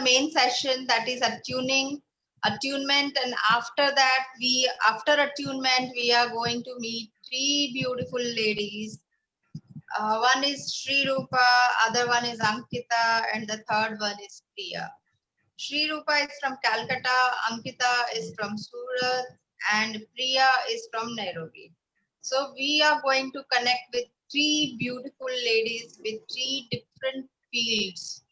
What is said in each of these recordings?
main session, that is attunement, and after that, after attunement, we are going to meet three beautiful ladies. One is Sri Rupa, other one is Ankita, and the third one is Priya. Sri Rupa is from Calcutta, Ankita is from Surat, and Priya is from Nairobi. So we are going to connect with three beautiful ladies with three different fields,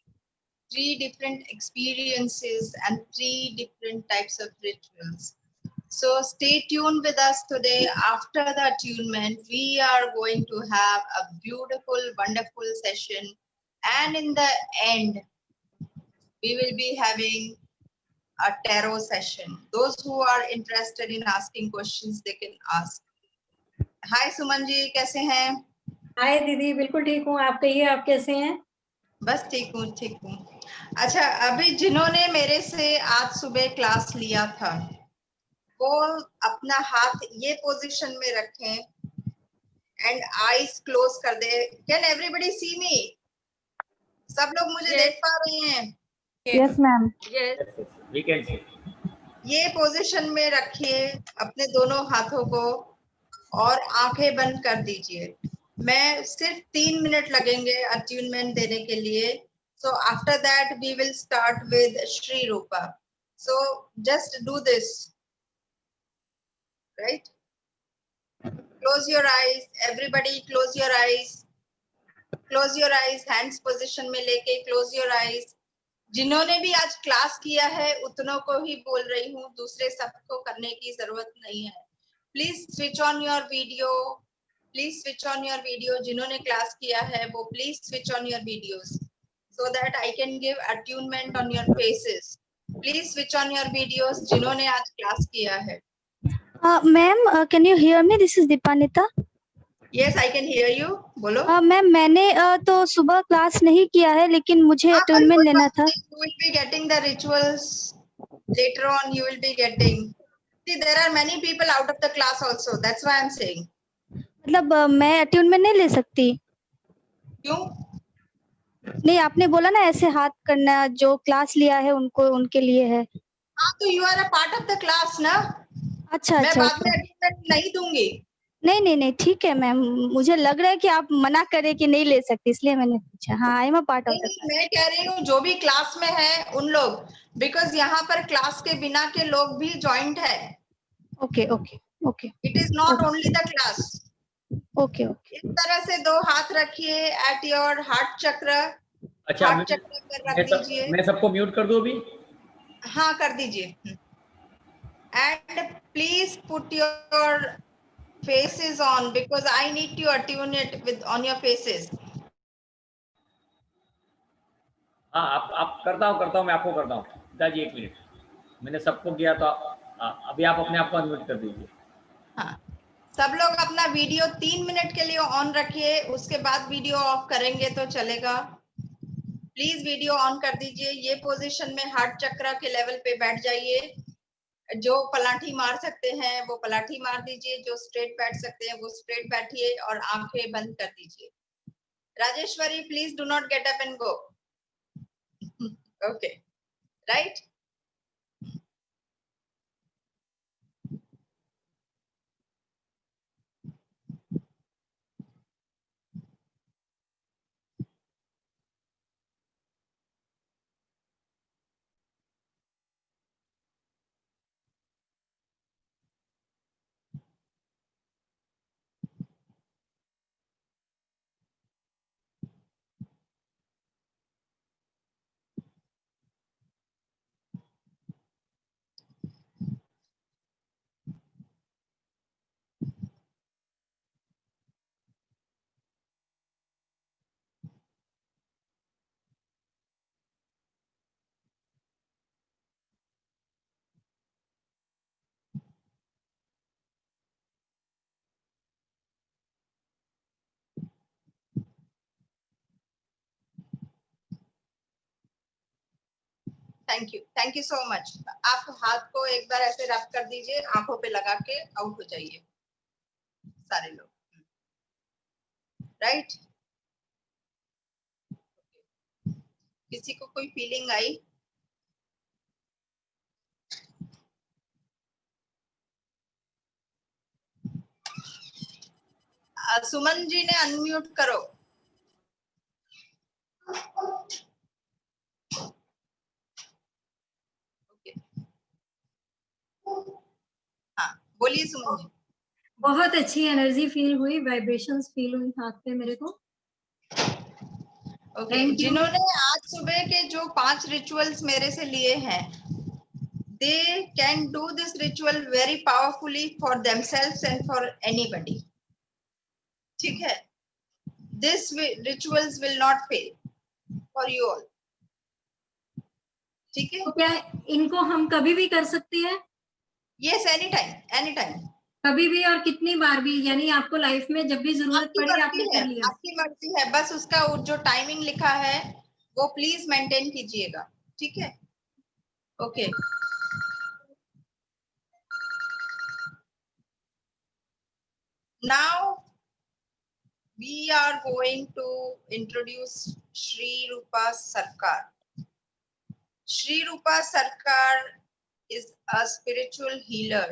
three different experiences, and three different types of rituals. So stay tuned with us today. After the attunement, we are going to have a beautiful, wonderful session. And in the end, we will be having a tarot session. Those who are interested in asking questions, they can ask. Hi Suman ji, कैसे हैं? हाय दीदी, बिल्कुल ठीक हूँ। आप कहिए, आप कैसे हैं? बस ठीक हूँ, ठीक हूँ। अच्छा, अभी जिन्होंने मेरे से आज सुबह क्लास लिया था, वो अपना हाथ ये पोजीशन में रखें एंड आईज क्लोज कर दे। कैन एवरीबडी सी मी? सब लोग मुझे देख पा रहे हैं? Yes ma'am. Yes, we can see. ये पोजीशन में रखिए अपने दोनों हाथों को और आंखें बंद कर दीजिए। मैं सिर्फ 3 मिनट लगेंगे अट्यूनमेंट देने के लिए। So after that we will start with Sri Rupa. So just do this, right? Close your eyes, everybody close your eyes. Close your eyes, hands position में लेके close your eyes. जिन्होंने भी आज class किया है उतनों को ही बोल रही हूँ, दूसरे सबको करने की जरूरत नहीं है। Please switch on your video, please switch on your video. जिन्होंने क्लास किया है वो please switch on your videos so that I can give attunement on your faces. Please switch on your videos जिन्होंने आज क्लास किया है। Ma'am, can you hear me? This is Deepanita. Yes, I can hear you. बोलो। Ma'am, मैंने तो सुबह class नहीं किया है, लेकिन मुझे अटूनमेंट लेना था। You will be getting the rituals later on. You will be getting. See, there are many people out of the class also. That's why I'm saying. मतलब मैं अटूनमेंट नहीं ले सकती? क्यों? नहीं, आपने बोला ना ऐसे हाथ करना, जो क्लास लिया है उनको, उनके लिए है। हाँ, तो you are a part of the class ना। अच्छा मैं अच्छा। बाद में अटूनमेंट नहीं दूंगी। नहीं नहीं नहीं, ठीक है मैम। मुझे लग रहा है कि आप मना करे कि नहीं ले सकती, इसलिए मैंने पूछा। हाँ, I am a part of the class. मैं कह रही हूँ जो भी क्लास में है उन लोग, बिकॉज यहाँ पर क्लास के बिना के लोग भी जॉइंट है। Okay okay okay. It is not only the class. Okay okay. इस तरह से दो हाथ रखिए एट योर हार्ट चक्र। अच्छा, हार्ट चक्र पर रख दीजिए। मैं सबको म्यूट कर दूं अभी? हाँ, कर दीजिए। And please put your faces on because I need to attune it with on your faces. हाँ, आप करता हूँ, मैं आपको करता हूँ। दादी 1 मिनट, मैंने सबको किया तो अभी आप अपने आप को अनम्यूट कर दीजिए। हाँ, सब लोग अपना वीडियो 3 मिनट के लिए ऑन रखिए, उसके बाद वीडियो ऑफ करेंगे तो चलेगा। प्लीज वीडियो ऑन कर दीजिए। ये पोजीशन में हार्ट चक्र के लेवल पे बैठ जाइए। जो पलाठी मार सकते हैं वो पलाठी मार दीजिए, जो स्ट्रेट बैठ सकते हैं वो स्ट्रेट बैठिए और आंखें बंद कर दीजिए। Rajeshwari, please do not get up and go. Okay, right. Thank you so much. आप हाथ को एक बार ऐसे रब कर दीजिए, आंखों पे लगा के आउट हो जाइए सारे लोग, राइट। किसी को कोई फीलिंग आई? सुमन जी ने अनम्यूट करो। ओके, हाँ बोलिए सुमन जी। बहुत अच्छी एनर्जी फील हुई, वाइब्रेशंस फील हुई हाथ पे मेरे को। Okay, Thank you. जिन्होंने आज सुबह के जो 5 रिचुअल्स मेरे से लिए हैं, they can do this ritual very powerfully for themselves and for anybody. ठीक है, this rituals will not fail for you all. ठीक है, तो क्या इनको हम कभी भी कर सकते हैं? yes, anytime, anytime. कभी भी और कितनी बार भी, यानी आपको लाइफ में जब भी जरूरत आपकी पड़ी मर्जी आपने है, कर लिया। आपकी मर्जी है, बस उसका वो जो टाइमिंग लिखा है वो प्लीज मेंटेन कीजिएगा। ठीक है, okay. Now we are going to introduce Shri Rupa Sarkar. Shri Rupa Sarkar is a spiritual healer.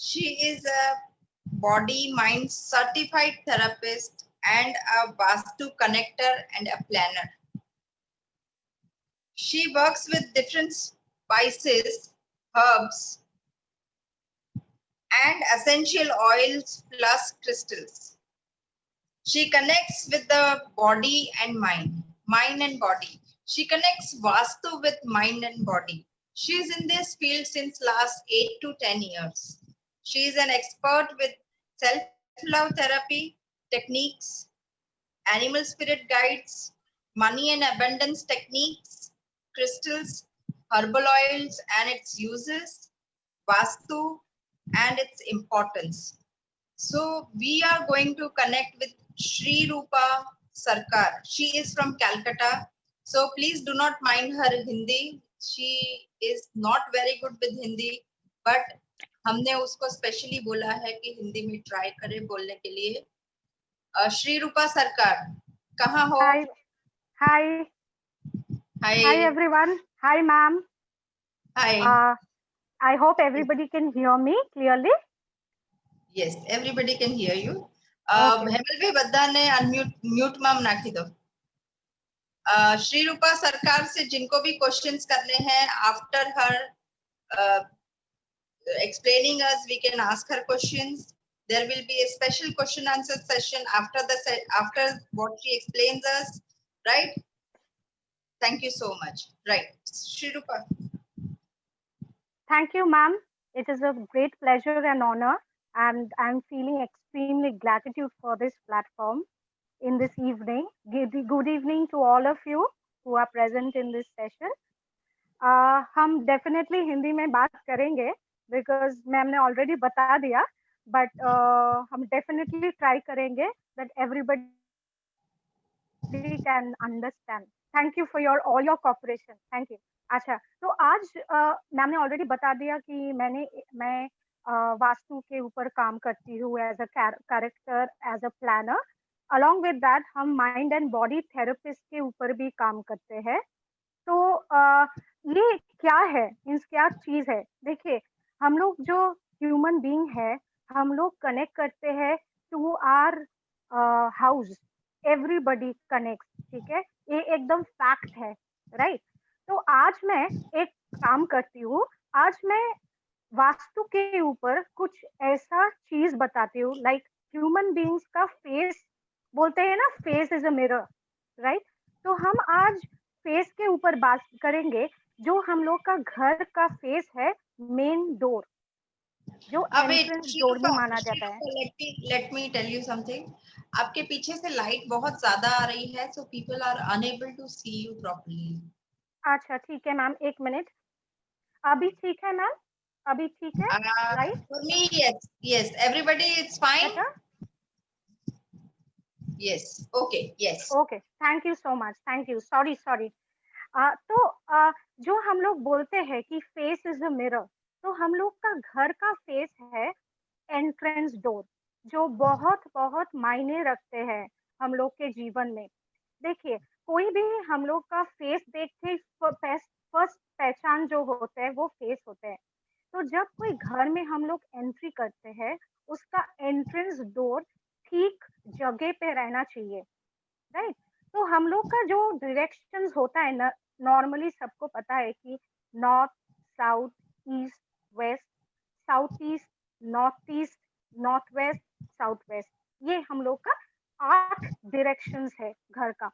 She is a body mind certified therapist and a Vastu connector and a planner. She works with different spices, herbs, and essential oils plus crystals. She connects with the body and mind and body. She connects Vastu with mind and body. She is in this field since last 8 to 10 years. She is an expert with self-love therapy, techniques, animal spirit guides, money and abundance techniques, crystals, herbal oils and its uses, Vastu and its importance. So we are going to connect with Shri Rupa Sarkar. She is from Calcutta. So please do not mind her Hindi. She is not very good with Hindi, but हमने उसको specially बोला है कि हिंदी में try करे बोलने के लिए। श्री रूपा सरकार, कहाँ हो? Hi, hi, hi hi everyone. Hi, ma'am. Hi. I hope everybody can hear me clearly. Yes, everybody can hear you. Okay. Hemal भाई बद्दा ने अनम्यूट म्यूट माम नाखी दो। श्री रूपा सरकार से जिनको भी क्वेश्चंस करने हैं after her explaining us, we can ask her questions. There will be a special question answer session after what she explains us, right? Thank you so much. Right, Shri Rupa. Thank you, ma'am. It is a great pleasure and honor, and I'm feeling extremely gratitude for this platform in this evening. Good evening to all of you who are present in this session. हम definitely Hindi में बात करेंगे because ma'am ने already बता दिया, but हम definitely try करेंगे that everybody can understand. Thank you for all your cooperation. Thank you. अच्छा, तो आज मैम ने ऑलरेडी बता दिया कि मैं वास्तु के ऊपर काम करती हूँ as a character, as a planner. Along with that हम माइंड एंड बॉडी थेरेपिस्ट के ऊपर भी काम करते हैं। तो ये क्या है, मीन्स क्या चीज है? देखिए, हम लोग जो ह्यूमन बीइंग है, हम लोग कनेक्ट करते हैं to our house. Everybody connect, ठीक है, ये एकदम फैक्ट है, राइट? तो आज मैं एक काम करती हूँ, आज मैं वास्तु के ऊपर कुछ ऐसा चीज बताती हूँ, लाइक ह्यूमन बीइंग्स का फेस, बोलते हैं ना face is a mirror, right? तो हम आज फेस के ऊपर बात करेंगे, जो हम लोग का घर का फेस है, मेन डोर, जो एंट्रेंस डोर भी माना जाता है। Let me tell you something. आपके पीछे से लाइट बहुत ज्यादा आ रही है, so people are unable to see you properly. अच्छा ठीक है मैम, एक मिनट। अभी ठीक है मैम? अभी ठीक है, right? For me yes, yes, everybody it's fine. बेटा? Yes, okay, yes, okay, thank you so much, thank you, sorry sorry. तो जो हम लोग बोलते हैं कि फेस इज अ मिरर, तो हम लोग का घर का फेस है एंट्रेंस डोर, जो बहुत बहुत मायने रखते हैं हम लोग के जीवन में। देखिए, कोई भी हम लोग का फेस देख के फर्स्ट पहचान जो होते हैं वो फेस होते हैं। तो जब कोई घर में हम लोग एंट्री करते हैं, उसका एंट्रेंस डोर ठीक जगह पे रहना चाहिए, राइट। तो हम लोग का जो डायरेक्शंस होता है ना, नॉर्मली सबको पता है कि north, south, east, west, south east, north west, south west, ये हम लोग का 8 डायरेक्शंस है घर का।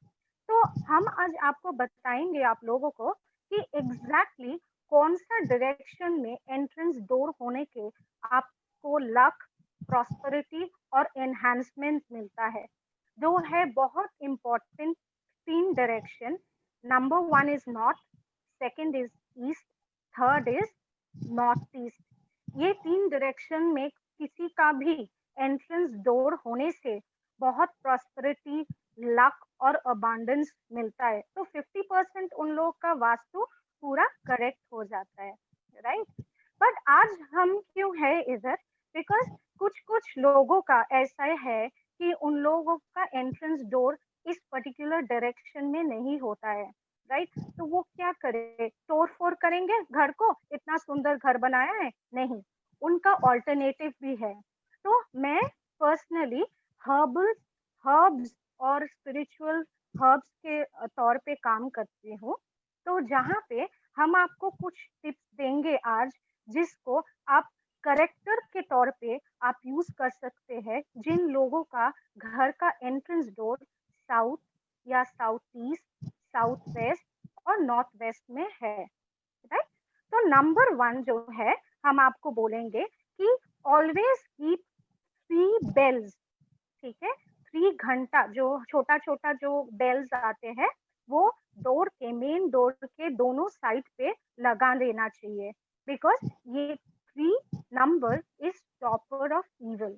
तो हम आज आपको बताएंगे आप लोगों को कि एग्जैक्टली कौन सा डायरेक्शन में एंट्रेंस डोर होने के आपको लक, प्रॉस्पेरिटी और एनहांसमेंट मिलता है, जो है बहुत important 3 direction. Number 1 is north, second is east, third is north east. ये 3 डायरेक्शन में किसी का भी एंट्रेंस डोर होने से बहुत प्रॉस्पेरिटी, लक और अबांडेंस मिलता है। तो 50% उन लोग का वास्तु पूरा करेक्ट हो जाता है, राइट। बट आज हम क्यों है इधर, बिकॉज कुछ कुछ लोगों का ऐसा है कि उन लोगों का एंट्रेंस डोर इस पर्टिकुलर डायरेक्शन में नहीं होता है, राइट। तो वो क्या करे, तोड़ फोड़ करेंगे घर को, इतना सुंदर घर बनाया है, नहीं, उनका ऑल्टरनेटिव भी है। तो मैं पर्सनली हर्ब्स और स्पिरिचुअल हर्ब्स के तौर पे काम करती हूँ। तो जहाँ पे हम आपको कुछ टिप्स देंगे आज, जिसको आप करेक्टर के तौर पे आप यूज कर सकते हैं, जिन लोगों का घर का एंट्रेंस डोर साउथ या साउथ ईस्ट, साउथ वेस्ट और नॉर्थ वेस्ट में है, राइट। तो नंबर 1 जो है, हम आपको बोलेंगे कि ऑलवेज कीप 3 बेल्स, ठीक है। 3 घंटा जो छोटा छोटा जो बेल्स आते हैं, वो डोर के, मेन डोर के दोनों साइड पे लगा देना चाहिए, बिकॉज ये 3 number is stopper of evil.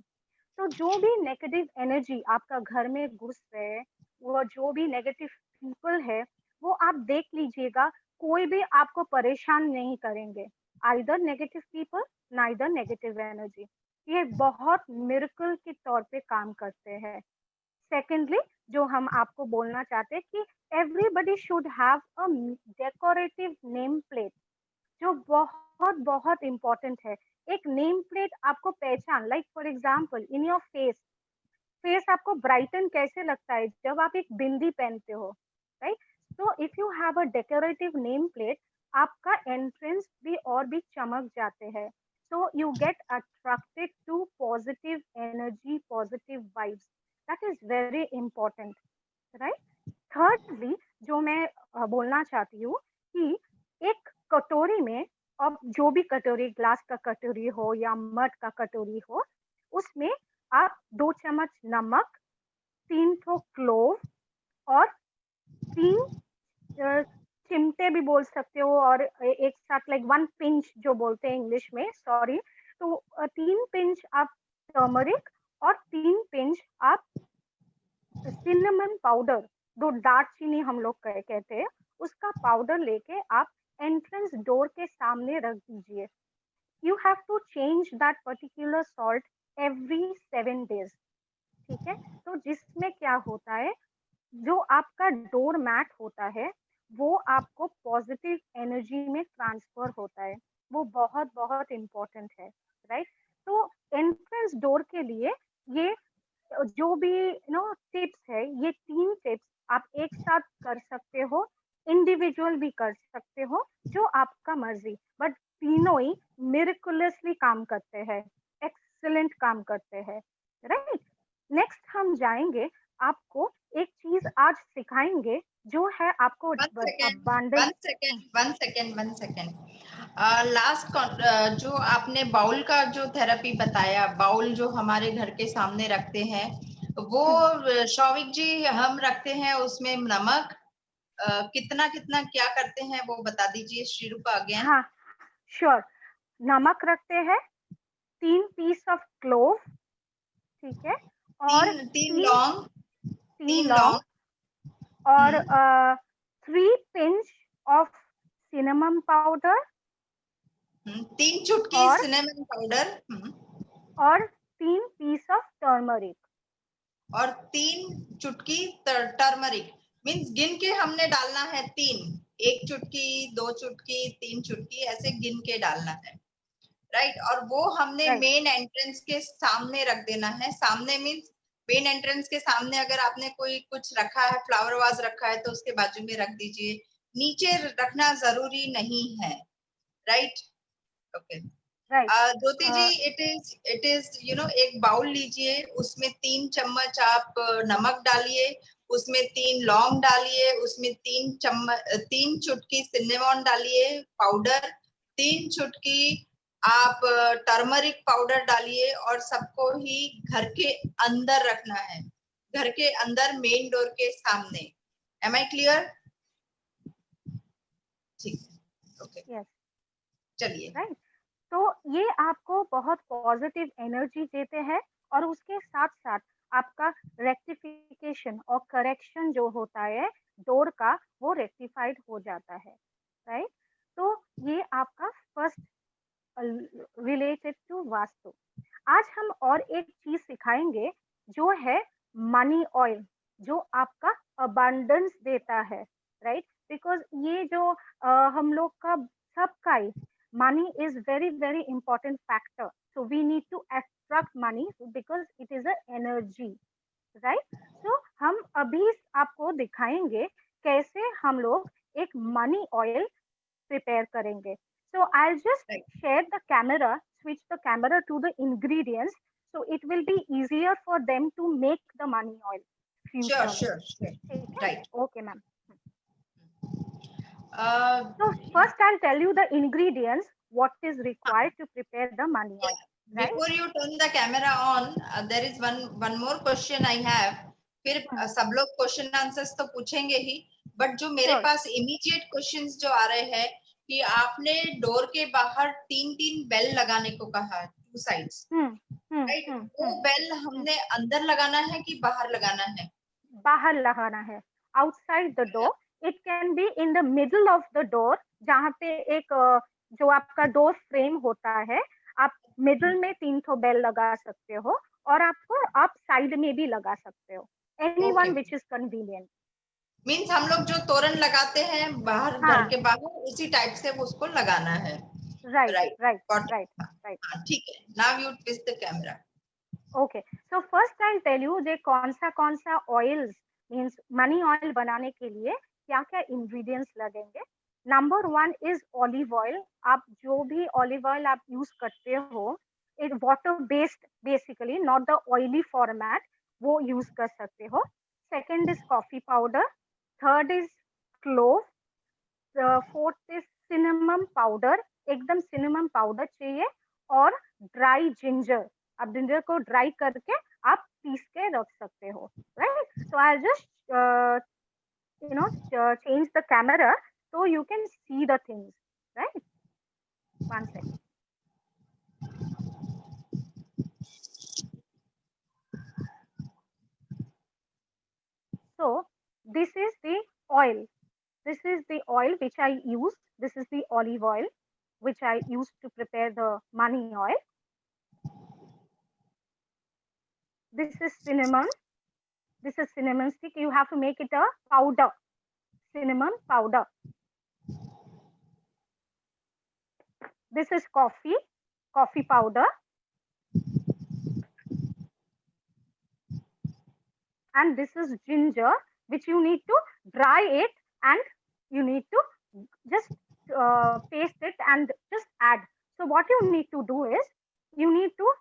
तो जो भी नेगेटिव एनर्जी आपका घर में घुस रहे हैं, वो जो भी नेगेटिव पीपल है, वो आप देख लीजिएगा, कोई भी आपको परेशान नहीं करेंगे, either negative people, neither negative energy. ये बहुत मिरेकल के तौर पे काम करते हैं। सेकेंडली, जो हम आपको बोलना चाहते हैं कि everybody should have a decorative name plate, जो बहुत बहुत इंपॉर्टेंट है। एक नेम प्लेट आपको पहचान, like for example in your face आपको ब्राइटन कैसे लगता है जब आप एक बिंदी पहनते हो, राइट। तो if you have a decorative name plate, आपका एंट्रेंस भी और भी चमक जाते हैं। So you get attracted to positive energy, positive vibes, that is very important, right. Thirdly, जो मैं बोलना चाहती हूँ कि एक कटोरी में, अब जो भी कटोरी, ग्लास का कटोरी हो या मड का कटोरी हो, उसमें आप 2 चम्मच नमक, 3 ठो क्लोव और 3 चिमटे भी बोल सकते हो, और एक साथ लाइक 1 पिंच जो बोलते हैं इंग्लिश में, सॉरी। तो 3 पिंच आप टर्मरिक और 3 पिंच आप सिनेमन पाउडर, जो दालचीनी हम लोग कहते हैं, उसका पाउडर लेके आप एंट्रेंस डोर के सामने रख दीजिए। You have to change that particular salt every 7 days, ठीक है। तो जिसमें क्या होता है, जो आपका डोर मैट होता है, वो आपको पॉजिटिव एनर्जी में ट्रांसफर होता है, वो बहुत बहुत इंपॉर्टेंट है, राइट। तो एंट्रेंस डोर के लिए ये जो भी टिप्स है, ये 3 टिप्स आप एक साथ कर सकते हो, इंडिविजुअल भी कर सकते हो, जो आपका मर्जी, बट तीनों ही मिरेकुलसली काम करते हैं, एक्सीलेंट काम करते हैं, राइट। नेक्स्ट हम जाएंगे, आपको एक चीज आज सिखाएंगे, जो है आपको abundance। वन सेकेंड लास्ट जो आपने बाउल का जो थेरेपी बताया, बाउल जो हमारे घर के सामने रखते हैं, वो शौविक जी हम रखते हैं उसमें नमक, कितना कितना क्या करते हैं वो बता दीजिए श्रीरूपा अगेन। हाँ श्योर, नमक रखते हैं, 3 पीस ऑफ क्लोव, ठीक है, और 3 लौंग और 3 पिंच ऑफ सिनेमन पाउडर, 3 चुटकी सिनेमन पाउडर, और 3 पीस ऑफ टर्मरिक, और 3 चुटकी टर्मरिक। मीन्स गिन के हमने डालना है 3, 1 चुटकी, 2 चुटकी, 3 चुटकी, ऐसे गिन के डालना है। राइट। और वो हमने Right. मेन एंट्रेंस के सामने रख देना है। सामने मीन्स मेन एंट्रेंस के सामने अगर आपने कोई कुछ रखा है, फ्लावर वाज रखा है, तो उसके बाजू में रख दीजिए, नीचे रखना जरूरी नहीं है, right. Okay. Right. Jyoti ji, it is एक बाउल लीजिए, उसमें 3 चम्मच आप नमक डालिए, उसमें 3 लौंग डालिए, उसमें 3 चुटकी सिनेमन डालिए पाउडर, 3 चुटकी आप टर्मरिक पाउडर डालिए, और सबको ही घर के अंदर रखना है, घर के अंदर मेन डोर के सामने। Am I clear? ठीक है, ओके, Yes. चलिए। Right. तो ये आपको बहुत पॉजिटिव एनर्जी देते हैं, और उसके साथ साथ आपका रेक्टिफिकेशन और करेक्शन जो होता है डोर का, वो रेक्टिफाइड हो जाता है, राइट। तो ये आपका फर्स्ट रिलेटेड टू वास्तु। आज हम और एक चीज सिखाएंगे जो है मनी ऑयल, जो आपका अबंडेंस देता है, राइट। बिकॉज ये जो हम लोग का सबका ही money is very important factor, so we need to attract money because it is a energy, right? So हम अभी आपको दिखाएंगे कैसे हम लोग एक मनी ऑयल प्रिपेयर करेंगे। So I'll just share the camera, switch the camera to the ingredients, so it will be easier for them to make the money oil future में। श्योर, ठीक है? Right. Okay ma'am. So first I'll tell you the ingredients, what is required to prepare the money oil. Right? Before you turn the camera on, there is one more question I have. फिर सब लोग question answers तो पूछेंगे ही, but जो मेरे Sure. पास immediate questions जो आ रहे हैं कि आपने डोर के बाहर 3 बेल लगाने को कहा, 2 साइड्स, राइट। वो बेल हमने अंदर लगाना है कि बाहर लगाना है? बाहर लगाना है, outside the door. It can be in the middle of the door, जहाँ पे एक जो आपका डोर फ्रेम होता है, आप मिडल में 3 बेल लगा सकते हो, और आप साइड में भी लगा सकते हो, anyone which is convenient. Means हम लोग जो तोरण लगाते हैं बाहर, घर के बाहर, उसी टाइप से उसको लगाना है। राइट। ठीक है, now you twist the camera. Okay, so first I tell you जे कौन सा ऑयल्स मींस मनी ऑयल बनाने के लिए क्या क्या इंग्रेडिएंट्स लगेंगे। Number 1 is olive oil. आप जो भी ऑलिव ऑयल आप यूज करते हो, it water based basically, not the oily format, वो यूज कर सकते हो। Second is coffee powder, third is clove, fourth is cinnamon powder, एकदम सिनेमम पाउडर चाहिए, और ड्राई जिंजर। आप जिंजर को ड्राई करके आप पीस के रख सकते हो, right. So I just change the camera so you can see the things, right? One second. So this is the oil. This is the oil which I use. This is the olive oil which I use to prepare the money oil. This is cinnamon. This is cinnamon stick. You have to make it a powder, cinnamon powder. This is coffee powder. And this is ginger, which you need to dry it, and you need to just paste it and just add. So what you need to do is, you need to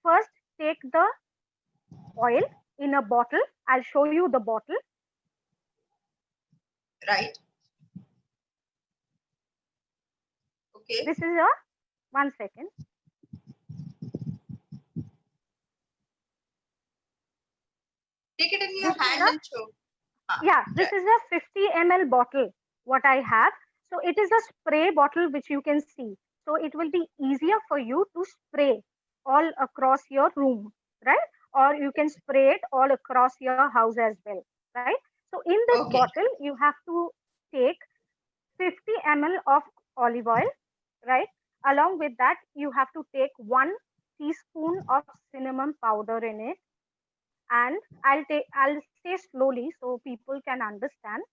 first take the oil in a bottle. I'll show you the bottle. Right. Okay. This is one second. Take it in your hand and show. Yeah, this is a 50 ml bottle, what I have. So it is a spray bottle which you can see. So it will be easier for you to spray all across your room, right? Or you can spray it all across your house as well, right? So in this bottle, you have to take 50 ml of olive oil, right? Along with that, you have to take 1 teaspoon of cinnamon powder in it. And I'll say slowly so people can understand.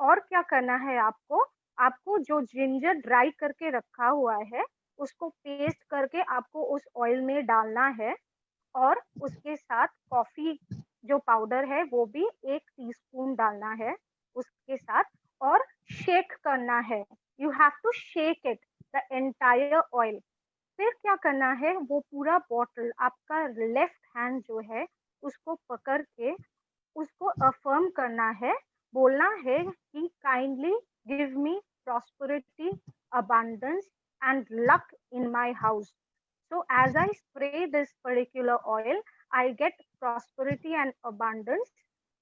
और क्या करना है आपको जो ginger dry करके रखा हुआ है, उसको पेस्ट करके आपको उस ऑयल में डालना है और उसके साथ कॉफी जो पाउडर है वो भी 1 टीस्पून डालना है उसके साथ और शेक करना है। You have to shake it the entire oil. फिर क्या करना है, वो पूरा बॉटल आपका लेफ्ट हैंड जो है उसको पकड़ के उसको अफर्म करना है, बोलना है कि kindly give me prosperity, abundance and luck in my house. So as I spray this particular oil, I get prosperity and abundance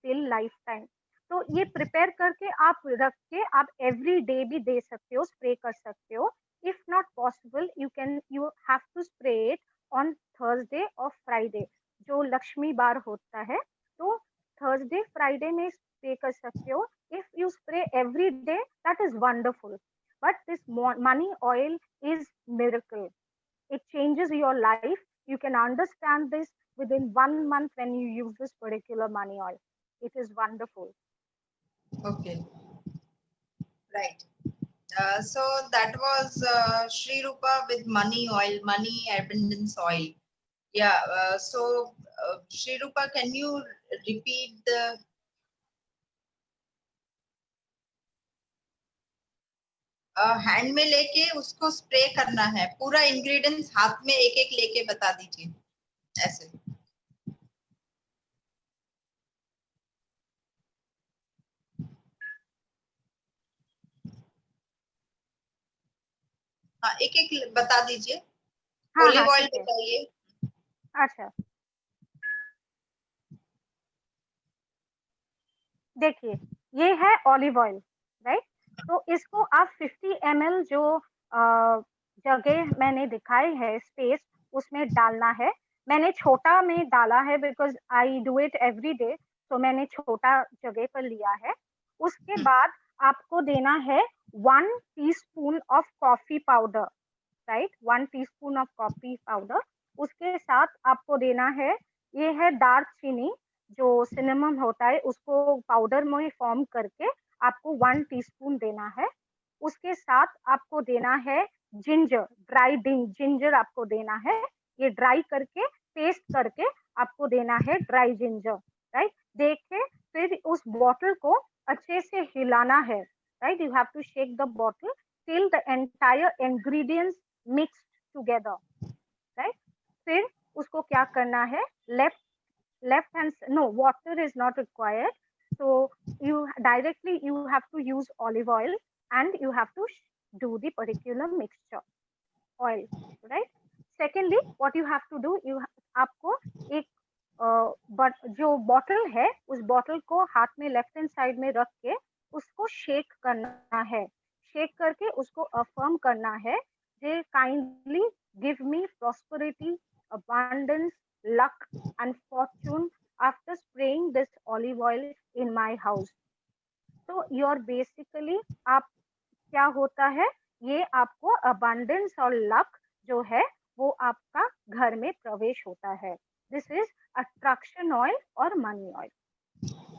till lifetime. तो ये प्रिपेयर करके आप रख के आप एवरी डे भी दे सकते हो, स्प्रे कर सकते हो। If not possible you have to spray it on Thursday और फ्राइडे, जो लक्ष्मी बार होता है, तो थर्सडे फ्राइडे में स्प्रे कर सकते हो। If you spray every day that is wonderful, but this money oil is miracle. It changes your life. You can understand this within 1 month when you use this particular money oil. It is wonderful. Okay, right. So that was Sri Rupa with money oil, money abundance oil. Yeah. So Sri Rupa, can you repeat the hand में लेके उसको spray करना है, पूरा ingredients हाथ में एक एक लेके बता दीजिए ऐसे। हाँ, एक एक बता दीजिए। ओलिव ऑयल बताइए। अच्छा, देखिए ये है ऑलिव ऑयल, राइट। तो इसको आप 50 ml जो जगह मैंने दिखाई है स्पेस, उसमें डालना है। मैंने छोटा में डाला है because I do it every day, तो मैंने छोटा जगह पर लिया है। उसके बाद आपको देना है 1 teaspoon of coffee powder, right, 1 teaspoon of coffee powder. उसके साथ आपको देना है, ये है दार चीनी, जो सिनेमन होता है उसको पाउडर में फॉर्म करके आपको 1 टीस्पून देना है। उसके साथ आपको देना है जिंजर, ड्राई जिंजर आपको देना है। ये ड्राई करके पेस्ट करके आपको देना है ड्राई जिंजर, राइट। देखिए फिर उस बॉटल को अच्छे से हिलाना है, right. You have to shake the bottle till the entire ingredients mixed together, right। फिर उसको क्या करना है, left hand, no water is not required, so you have to use olive oil and you have to do the particular mixture oil, right। secondly what you have to do, आपको एक जो bottle है उस bottle को हाथ में left hand side में रख के उसको शेक करना है। शेक करके उसको अफर्म करना है, जे kindly give me prosperity, abundance, luck and fortune after spraying this olive oil in my house। तो you're basically आप क्या होता है, ये आपको abundance और luck जो है वो आपका घर में प्रवेश होता है। This is attraction oil और money oil।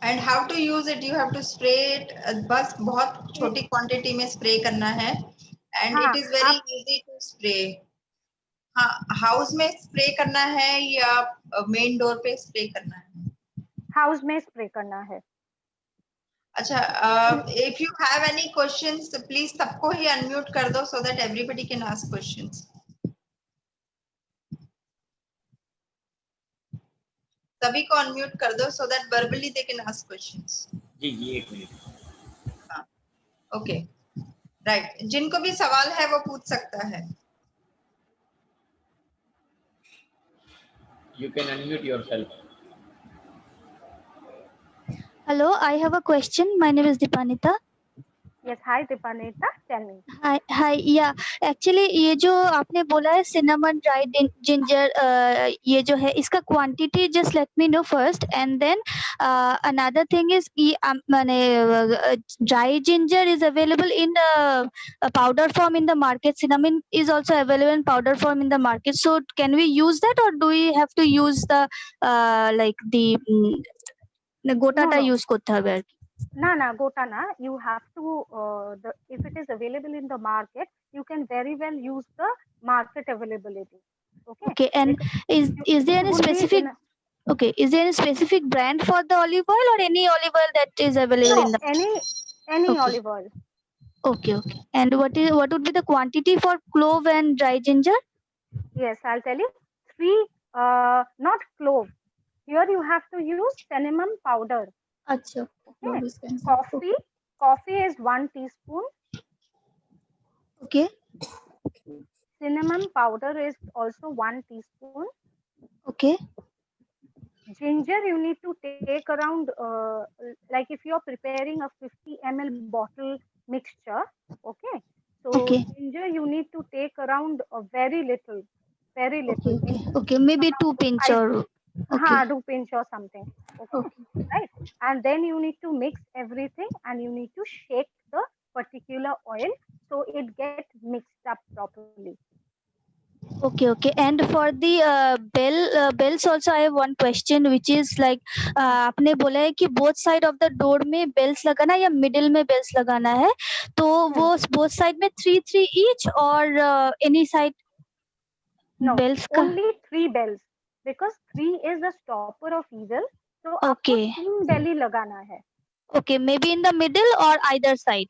And how to use it? You have to spray it, बस बहुत छोटी क्वांटिटी में स्प्रे करना है, and हाँ, it is very easy to spray। हाँ, हाउस में स्प्रे करना है या मेन डोर पे स्प्रे करना है? हाउस में स्प्रे करना है। अच्छा, if you have any questions, please सबको ही अनम्यूट कर दो so that everybody can ask questions। सभी को अनम्यूट कर दो so that verbally they can ask questions। जी जी, एक मिनट। हाँ, ओके, राइट। जिनको भी सवाल है वो पूछ सकता है। You can unmute yourself. Hello, I have a question. My name is Dipanita. Yes, hi Dipanita, tell me। Hi, yeah, actually ये जो आपने बोला है cinnamon, dried ginger, ये जो है इसका quantity just let me know first, and then another thing is कि माने dry ginger is available in a powder form in the market. Cinnamon is also available in powder form in the market. So can we use that, or do we have to use the like the গোটাটা use করতে হবে আর কি? Na gota na. You have to if it is available in the market, you can very well use the market availability. Okay. Okay, and Because is there it any would be specific in okay, is there any specific brand for the olive oil or any olive oil that is available in no the any okay. olive oil. Okay, okay. And what would be the quantity for clove and dry ginger? Yes, I'll tell you. 3 not clove. Here you have to use cinnamon powder. अच्छा Okay. okay. Coffee is 1 teaspoon. Okay, Cinnamon powder is also 1 teaspoon. okay, Ginger you need to take around like if you're preparing a 50 ml bottle mixture. Okay. So okay, ginger you need to take around a very little. okay, In okay, okay. Maybe 2 pinch size. or okay, 2 pinch or something. Okay. Okay. Right. And then you need to mix everything and you need to shake the particular oil so it gets mixed up properly. okay, okay. And for the bells also, I have one question, which is like आपने बोला है कि both side of the door में bells लगाना है या middle में bells लगाना है, तो वो both side में 3 each or any side No, bells का only 3 bells because 3 is the stopper of evil. So आपको okay, 3 belly लगाना है. okay, maybe in the middle or either side.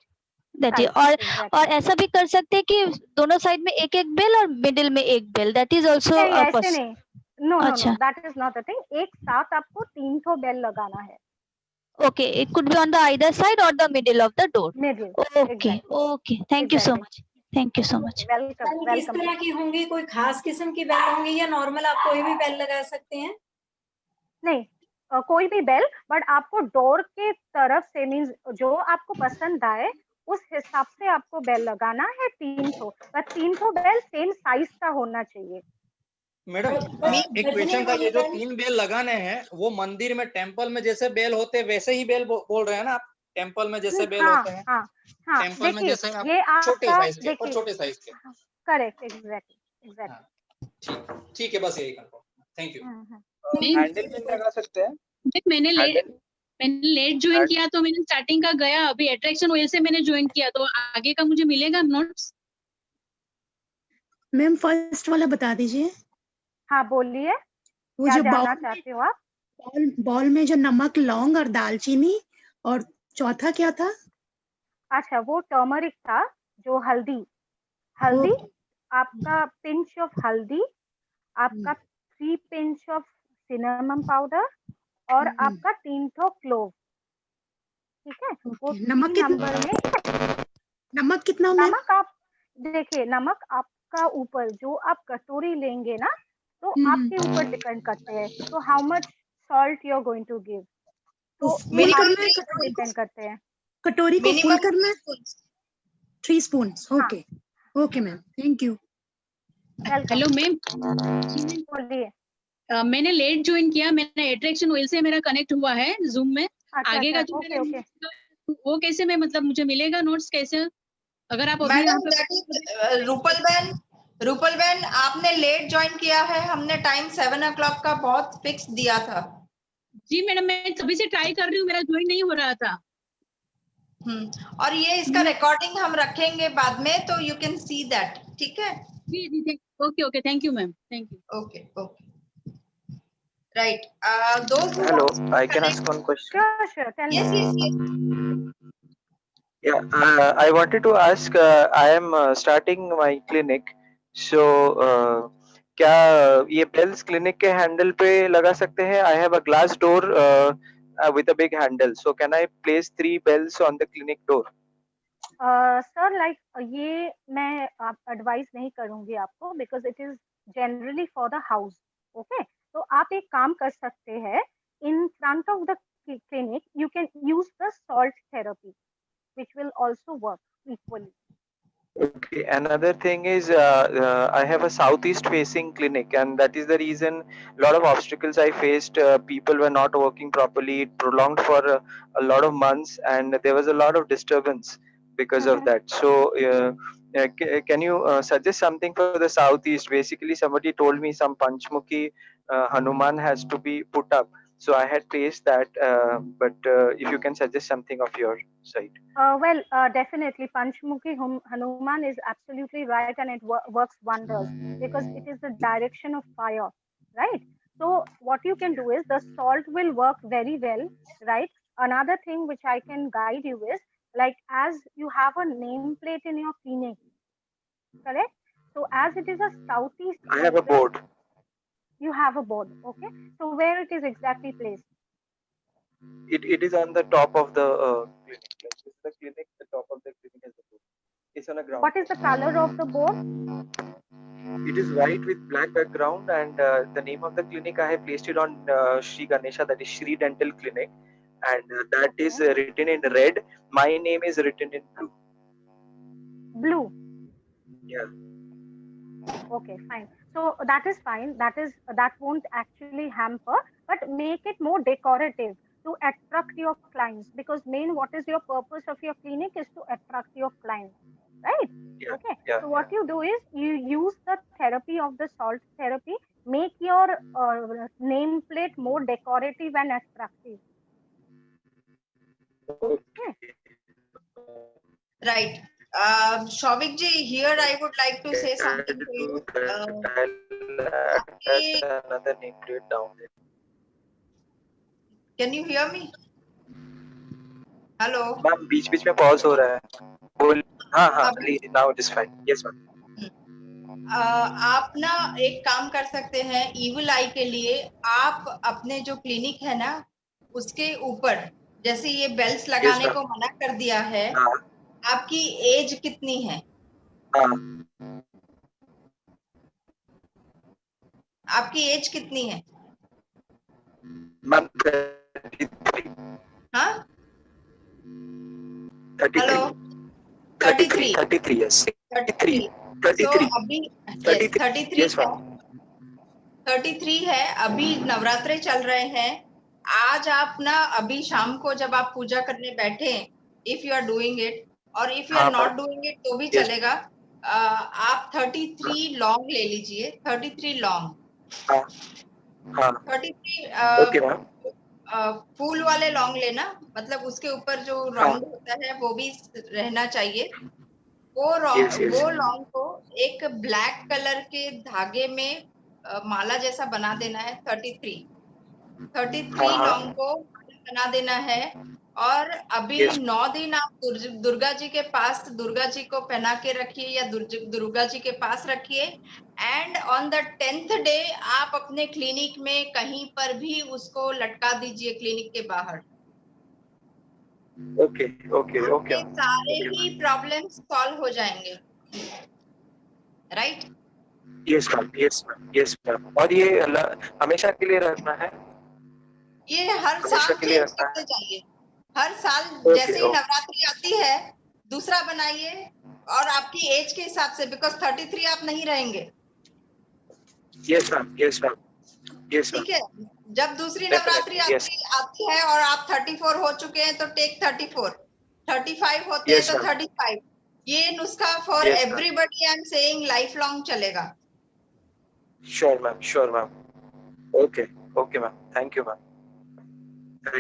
That is, Side, और exactly. ऐसा भी कर सकते हैं कि दोनों साइड में एक एक बेल और मिडिल में एक बेल. That is also नहीं a ऐसे नहीं. No, अच्छा. that is not a thing. एक साथ आपको 3 ठो बेल लगाना है. Okay, it could be on the either side or the middle of the door. Middle. Okay, Exactly. okay. Thank you so Exactly. much. Thank you so much. Welcome. बेल किस तरह की होंगी, कोई खास किस्म की बेल होंगी या नॉर्मल आप कोई भी बेल लगा सकते हैं? नहीं कोई भी बेल बट आपको डोर के तरफ से मींस जो आपको पसंद आए उस हिसाब से आपको बेल लगाना है 3 ठो पर 3 ठो बेल सेम साइज का होना चाहिए. मैडम एक क्वेश्चन था, ये जो 3 बेल लगाने हैं वो मंदिर में टेंपल में जैसे बेल होते हैं वैसे ही बेल बोल रहे हैं ना आप? टेंपल में जैसे बेल होते हैं हाँ टेंपल में जैसे आप ये छोटे आपका साइज के और छोटे साइज के. Correct exactly. ठीक है, बस यही confirm. Thank you. Handle pin लगा सकते हैं. मैंने लेट ज्वाइन किया तो मैंने स्टार्टिंग का गया, अभी अट्रैक्शन ऑयल से मैंने ज्वाइन किया तो आगे का मुझे मिलेगा नोट्स? मैम फर्स्ट वाला बता दीजिए. हाँ बोलिए, वो क्या जो जानना चाहते हो आप? बॉल में जो नमक, लौंग और दालचीनी, और चौथा क्या था? अच्छा वो टर्मरिक था, जो हल्दी आपका पिंच ऑफ हल्दी, आपका 3 पिंच ऑफ सिनेमन पाउडर और आपका 3 ठो क्लोव. ठीक है. वो नमक नंबर में नमक कितना? नमक आप देखिए, नमक आपका ऊपर जो आप कटोरी लेंगे ना तो आपके ऊपर डिपेंड करते हैं. तो how much salt you are going to give, तो ये डिपेंड करते हैं. कटोरी को फुल करना है 3 spoon. Okay okay ma'am, thank you. Hello ma'am, बोलिए. मैंने लेट ज्वाइन किया, मैंने अट्रैक्शन ऑयल से मेरा कनेक्ट हुआ है जूम में. आगे का जो वो कैसे मैं मतलब मुझे मिलेगा नोट्स कैसे? अगर आप अभी रूपल बहन आपने लेट ज्वाइन किया है, हमने टाइम 7 o'clock का बहुत फिक्स दिया था. जी मैडम, मैं तभी से ट्राई कर रही हूँ, मेरा ज्वाइन नहीं हो रहा था. और ये इसका रिकॉर्डिंग हम रखेंगे बाद में, तो यू कैन सी दैट. ठीक है. जी okay thank you ma'am, thank you. Okay right. Hello, I can ask one question. Sure, tell me. Yes. Yeah, I wanted to ask, I am starting my clinic, so क्या ये bells clinic के handle पे लगा सकते हैं? I have a glass door with a big handle, so can I place 3 bells on the clinic door? Sir like ये मैं आप एडवाइस नहीं करूंगी आपको, because it is generally for the house. Okay, तो आप एक काम कर सकते हैं, in front of the clinic you can use the salt therapy which will also work equally. Okay, another thing is I have a southeast facing clinic, and that is the reason a lot of obstacles I faced. People were not working properly. It prolonged for a lot of months, and there was a lot of disturbance because of that. So can you suggest something for the southeast? Basically somebody told me some Panchmukhi Hanuman has to be put up, So I had placed that, but if you can suggest something of your side. Well, definitely Panchmukhi Hanuman is absolutely right, and it works wonders because it is the direction of fire, right? So what you can do is the salt will work very well, right? Another thing which I can guide you is, like, as you have a nameplate in your clinic, correct? So as it is a southeast I have a entrance, board. you have a board, okay? So where it is exactly placed? It is on the top of the clinic. Like this is the clinic, the top of the clinic is the board. It's on a ground. What is the color of the board? It is white with black background, and the name of the clinic I have placed it on Sri Ganesha, that is Sri Dental Clinic, and that is written in red. My name is written in blue. Blue. Yeah. Okay, fine. So that is fine. That won't actually hamper, but make it more decorative to attract your clients, because main what is your purpose of your clinic is to attract your clients, right? Yeah. Okay. Yeah. So what you do is you use the therapy of the salt therapy, make your nameplate more decorative and attractive. Okay. Right. Shouvik ji, here I would like to say something to you. Another nameplate down there. Can you hear me? Hello. Ma'am बीच-बीच में pause हो रहा है. बोल. हाँ please, now it is fine. Yes ma'am. आप ना एक काम कर सकते हैं, ईविल आई के लिए आप अपने जो क्लिनिक है ना उसके ऊपर, जैसे ये बेल्स लगाने को मना कर दिया है, आपकी एज कितनी है? आपकी एज कितनी है? मैम 33. हाँ? 33. हेलो? 33 yes. 33. तो अभी 33 है, 33 है, अभी नवरात्रे चल रहे हैं. आज आप ना अभी शाम को जब आप पूजा करने बैठे, if you are doing it और if you are not doing it तो भी चलेगा, आप 33 लॉन्ग ले लीजिए. 33 लॉन्ग. 33 फूल वाले लॉन्ग लेना, मतलब उसके ऊपर जो राउंड होता है वो भी रहना चाहिए. वो लॉन्ग को एक ब्लैक कलर के धागे में माला जैसा बना देना है. 33 लॉन्ग को बना देना है. और अभी 9 दिन आप दुर्गा जी के पास दुर्गा जी को पहना के रखिए या दुर्गा जी के पास रखिए. And on the 10th day आप अपने क्लिनिक में कहीं पर भी उसको लटका दीजिए क्लिनिक के बाहर. ओके. सारे ही प्रॉब्लम्स सॉल्व हो जाएंगे. राइट? Yes ma'am. और ये हमेशा के लिए रखना है? ये हर साल चेंज करते जाइए. हर साल जैसे ही नवरात्रि आती है दूसरा बनाइए, और आपकी एज के हिसाब से, बिकॉज 33 आप नहीं रहेंगे. Yes ma'am. ठीक है. जब दूसरी नवरात्रि आती है और आप 34 हो चुके हैं तो टेक 34. 35 होते हैं तो 35. ये नुस्खा for everybody I am saying life long चलेगा. Sure ma'am. Okay ma'am. Thank you ma'am.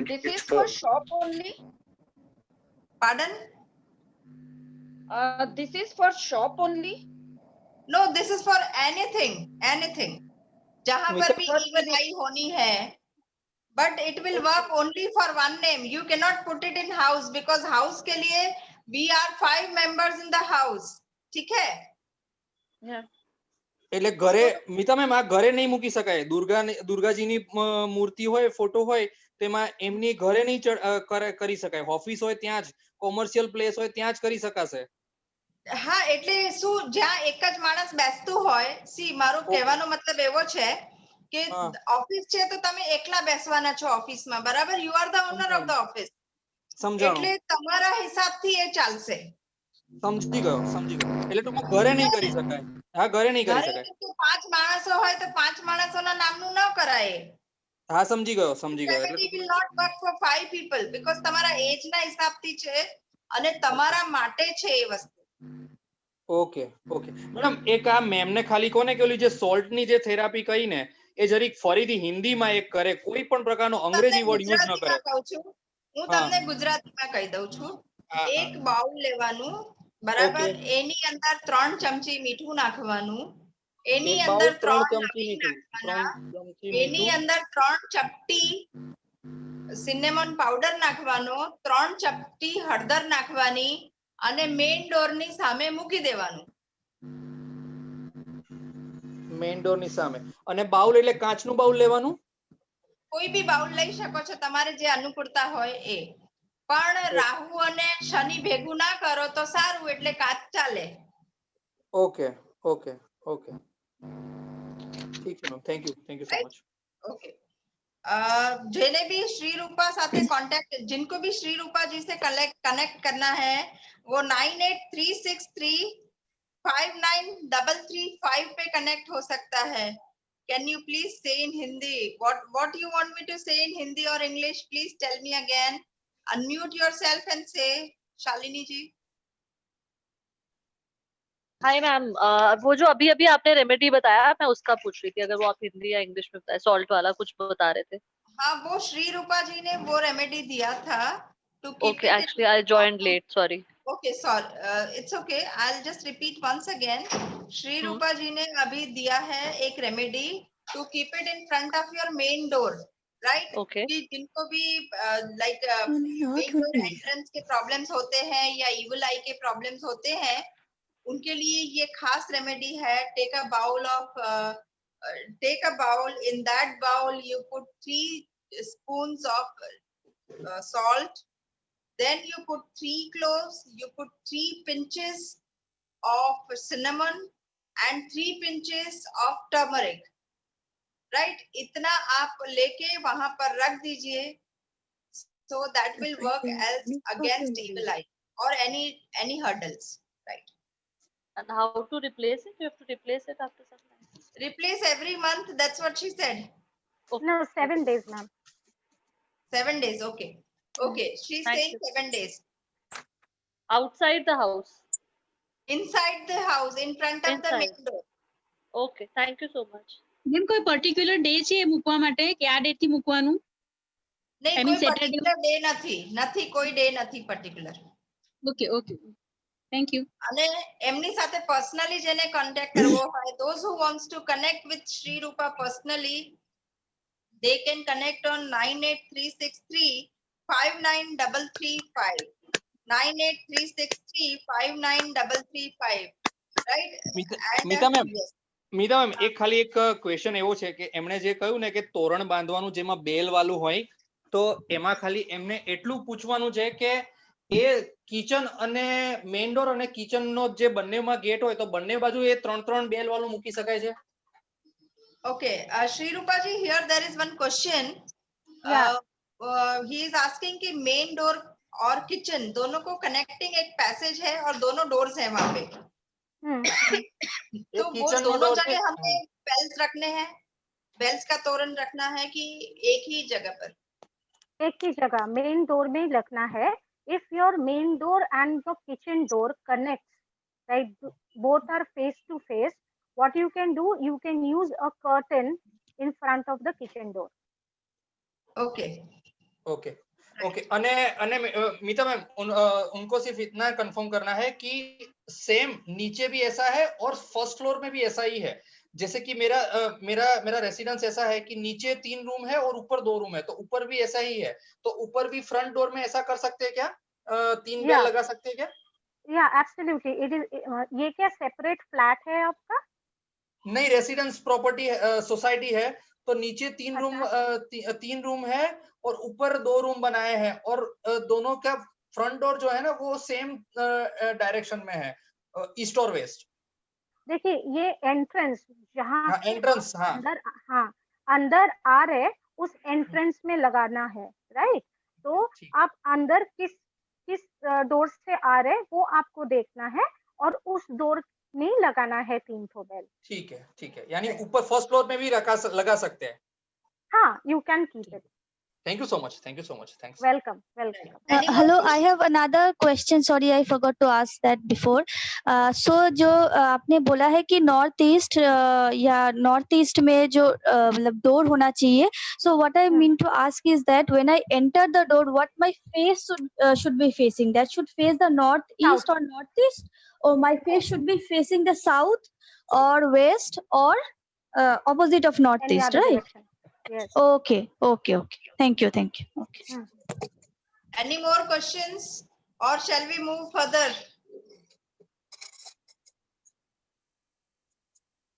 This is for shop only. Pardon? This is for shop only. No, this is for anything. जहाँ पर भी evil eye होनी है, but it will work only for one name. You cannot put it in house because house के लिए we are 5 members in the house. ठीक है? Yeah. એટલે ઘરે મીતા મેમ આ ઘરે નહીં મૂકી શકાય. દુર્ગાજીની મૂર્તિ હોય, ફોટો હોય, તેમાં એમની ઘરે નહીં કરી શકાય. ઓફિસ હોય ત્યાં જ, કોમર્શિયલ પ્લેસ હોય ત્યાં જ કરી શકાશે. હા, એટલે શું જ્યાં એક જ માણસ બેસતું હોય. સી મારો કહેવાનો મતલબ એવો છે કે ઓફિસ છે તો તમે એકલા બેસવાના છો ઓફિસમાં, બરાબર? You are the owner of the office. એટલે તમારા હિસાબથી એ ચાલશે. સમજી ગયો. એટલે તો ઘરે નહીં કરી શકાય. હા, ઘરે નહીં કરી શકાય. 5 માણસો હોય તો 5 માણસોના નામનું ન કરાય. હા, સમજી ગયો. એટલે it will not work for 5 people because તમારા એજ ના હિસાબથી છે અને તમારા માટે છે એ વસ્તુ. ઓકે મેડમ, એક આ મેમ ને ખાલી કોને કે ઓલી જે સોલ્ટ ની જે થેરાપી કહી ને, એ એ જરીક ફરીથી હિન્દીમાં એક કરે, કોઈ પણ પ્રકારનો અંગ્રેજી વર્ડ યુઝ ન કરે. હું તમને ગુજરાતીમાં કહી દઉં છું. એક બાઉલ લેવાનું, બરાબર, એની અંદર 3 ચમચી મીઠું નાખવાનું, એની અંદર 3 લવિંગ નાખવાના, એની અંદર 3 ચપટી સિનેમન પાવડર નાખવાનો, 3 ચપટી હળદર નાખવાની અને મેઇન ડોર ની સામે મૂકી દેવાનું. મેઇન ડોર ની સામે. અને બાઉલ એટલે કાચનું બાઉલ લેવાનું? કોઈ બી બાઉલ લઈ શકો છો, તમારે જે અનુકૂળતા હોય એ. પણ રાહુ અને શનિ ભેગું ના કરો તો સારું, એટલે કાચ ચાલે. ઓકે ઓકે ઓકે, ઠીક છે ma'am, thank you so much. Okay, जिन्हें भी श्री रूपा साथे कांटेक्ट, जिनको भी श्री रूपा जी से कनेक्ट करना है वो 9836359335 पे कनेक्ट हो सकता है. Can you please say in Hindi what you want me to say in Hindi or English? Please tell me again. Unmute yourself and say, Shalini ji. Hi ma'am, वो जो अभी अभी आपने रेमेडी बताया, मैं उसका पूछ रही थी, अगर वो आप हिंदी या इंग्लिश में बताए, सॉल्ट वाला कुछ बता रहे थे. हाँ, वो श्री रूपा जी ने वो रेमेडी दिया था to keep Okay, actually I joined late, sorry. Okay, sorry, it's okay, I'll just repeat once again. Shri रूपा जी ने अभी दिया है एक remedy to keep it in front of your main door, right? Okay. कि जिनको भी like main door entrance के problems होते हैं या evil eye के problems होते हैं, उनके लिए ये खास रेमेडी है. Take a bowl, in that bowl you put 3 spoons of salt, then you put 3 cloves, you put 3 pinches of cinnamon and 3 pinches of turmeric, right? इतना आप लेके वहां पर रख दीजिए, so that will work as against evil eye or any hurdles, right? And how to replace it? You have to replace it after some time. Replace every month, that's what she said. Okay. No, 7 days, ma'am. 7 days, okay. Okay, she's saying 7 days. Outside the house? Inside the house, in front of the main door. Okay, thank you so much. Ma'am કોઈ particular day છે મૂકવા માટે કે આ date થી મૂકવાનું? નહીં, કોઈ પર્ટિક્યુલર ડે નથી, કોઈ ડે નથી particular. Okay okay, thank you. અને એમની સાથે પર્સનલી જેને કોન્ટેક્ટ કરવો હોય, those who wants to connect with Sri Rupa personally, they can connect on 9836359335, 9836359335, right? Meeta ma'am, એક ખાલી એક ક્વેશ્ચન એવો છે કે એમણે જે કહ્યું ને કે તોરણ બાંધવાનું જેમાં બેલ વાળું હોય, તો એમાં ખાલી એમને એટલું પૂછવાનું છે કે એ કિચન અને મેઇન ડોર અને કિચન નો જે બંનેમાં ગેટ હોય, તો બંને બાજુ એ 3 બેલ વાળું મૂકી શકાય છે? Okay, Sri Rupa ji, here there is one question. He is asking कि main door और kitchen दोनों को connecting एक पैसेज है और दोनों डोर्स हैं वहां पे. तो वो दोनों जगह हमें बेल्स रखने हैं, बेल्स का तोरण रखना है कि एक ही जगह पर? एक ही जगह मेन डोर में रखना है. If your main door and your kitchen door connects, right, both are face to face, what you can do, you can use a curtain in front of the kitchen door. Okay. Okay. Okay, अने मीता ma'am, उनको सिर्फ इतना confirm करना है कि same नीचे भी ऐसा है और फर्स्ट फ्लोर में भी ऐसा ही है. जैसे कि मेरा रेसिडेंस ऐसा है कि नीचे 3 रूम है और ऊपर 2 रूम है, तो ऊपर भी ऐसा ही है, तो ऊपर भी फ्रंट डोर में ऐसा कर सकते हैं क्या? 3 बेल लगा सकते हैं क्या? या एब्सोल्युटली, इट इज. ये क्या सेपरेट फ्लैट है आपका? नहीं, रेसिडेंस प्रॉपर्टी सोसाइटी है, तो नीचे 3 रूम है और ऊपर 2 रूम बनाए हैं, और दोनों का फ्रंट डोर जो है ना वो सेम डायरेक्शन में है, ईस्ट और वेस्ट. देखिए, ये एंट्रेंस जहाँ एंट्रेंस अंदर आ रहे, उस एंट्रेंस में लगाना है, राइट? तो आप अंदर किस डोर से आ रहे वो आपको देखना है, और उस डोर में लगाना है 3 बेल. ठीक है, यानी ऊपर फर्स्ट फ्लोर में भी लगा सकते हैं. हाँ, you can keep it. Thank you so much. Thank you so much. Thanks. Welcome. Welcome. Hello, I have another question. Sorry, I forgot to ask that before. So जो आपने बोला है कि नॉर्थ ईस्ट या नॉर्थ ईस्ट में जो मतलब door होना चाहिए. So what I mean to ask is that when I enter the door, what my face should be facing? That should face the northeast or northeast, or my face should be facing the south or west or opposite of northeast, right? Direction. Yes. Okay. Thank you. Okay. Any more questions, or shall we move further?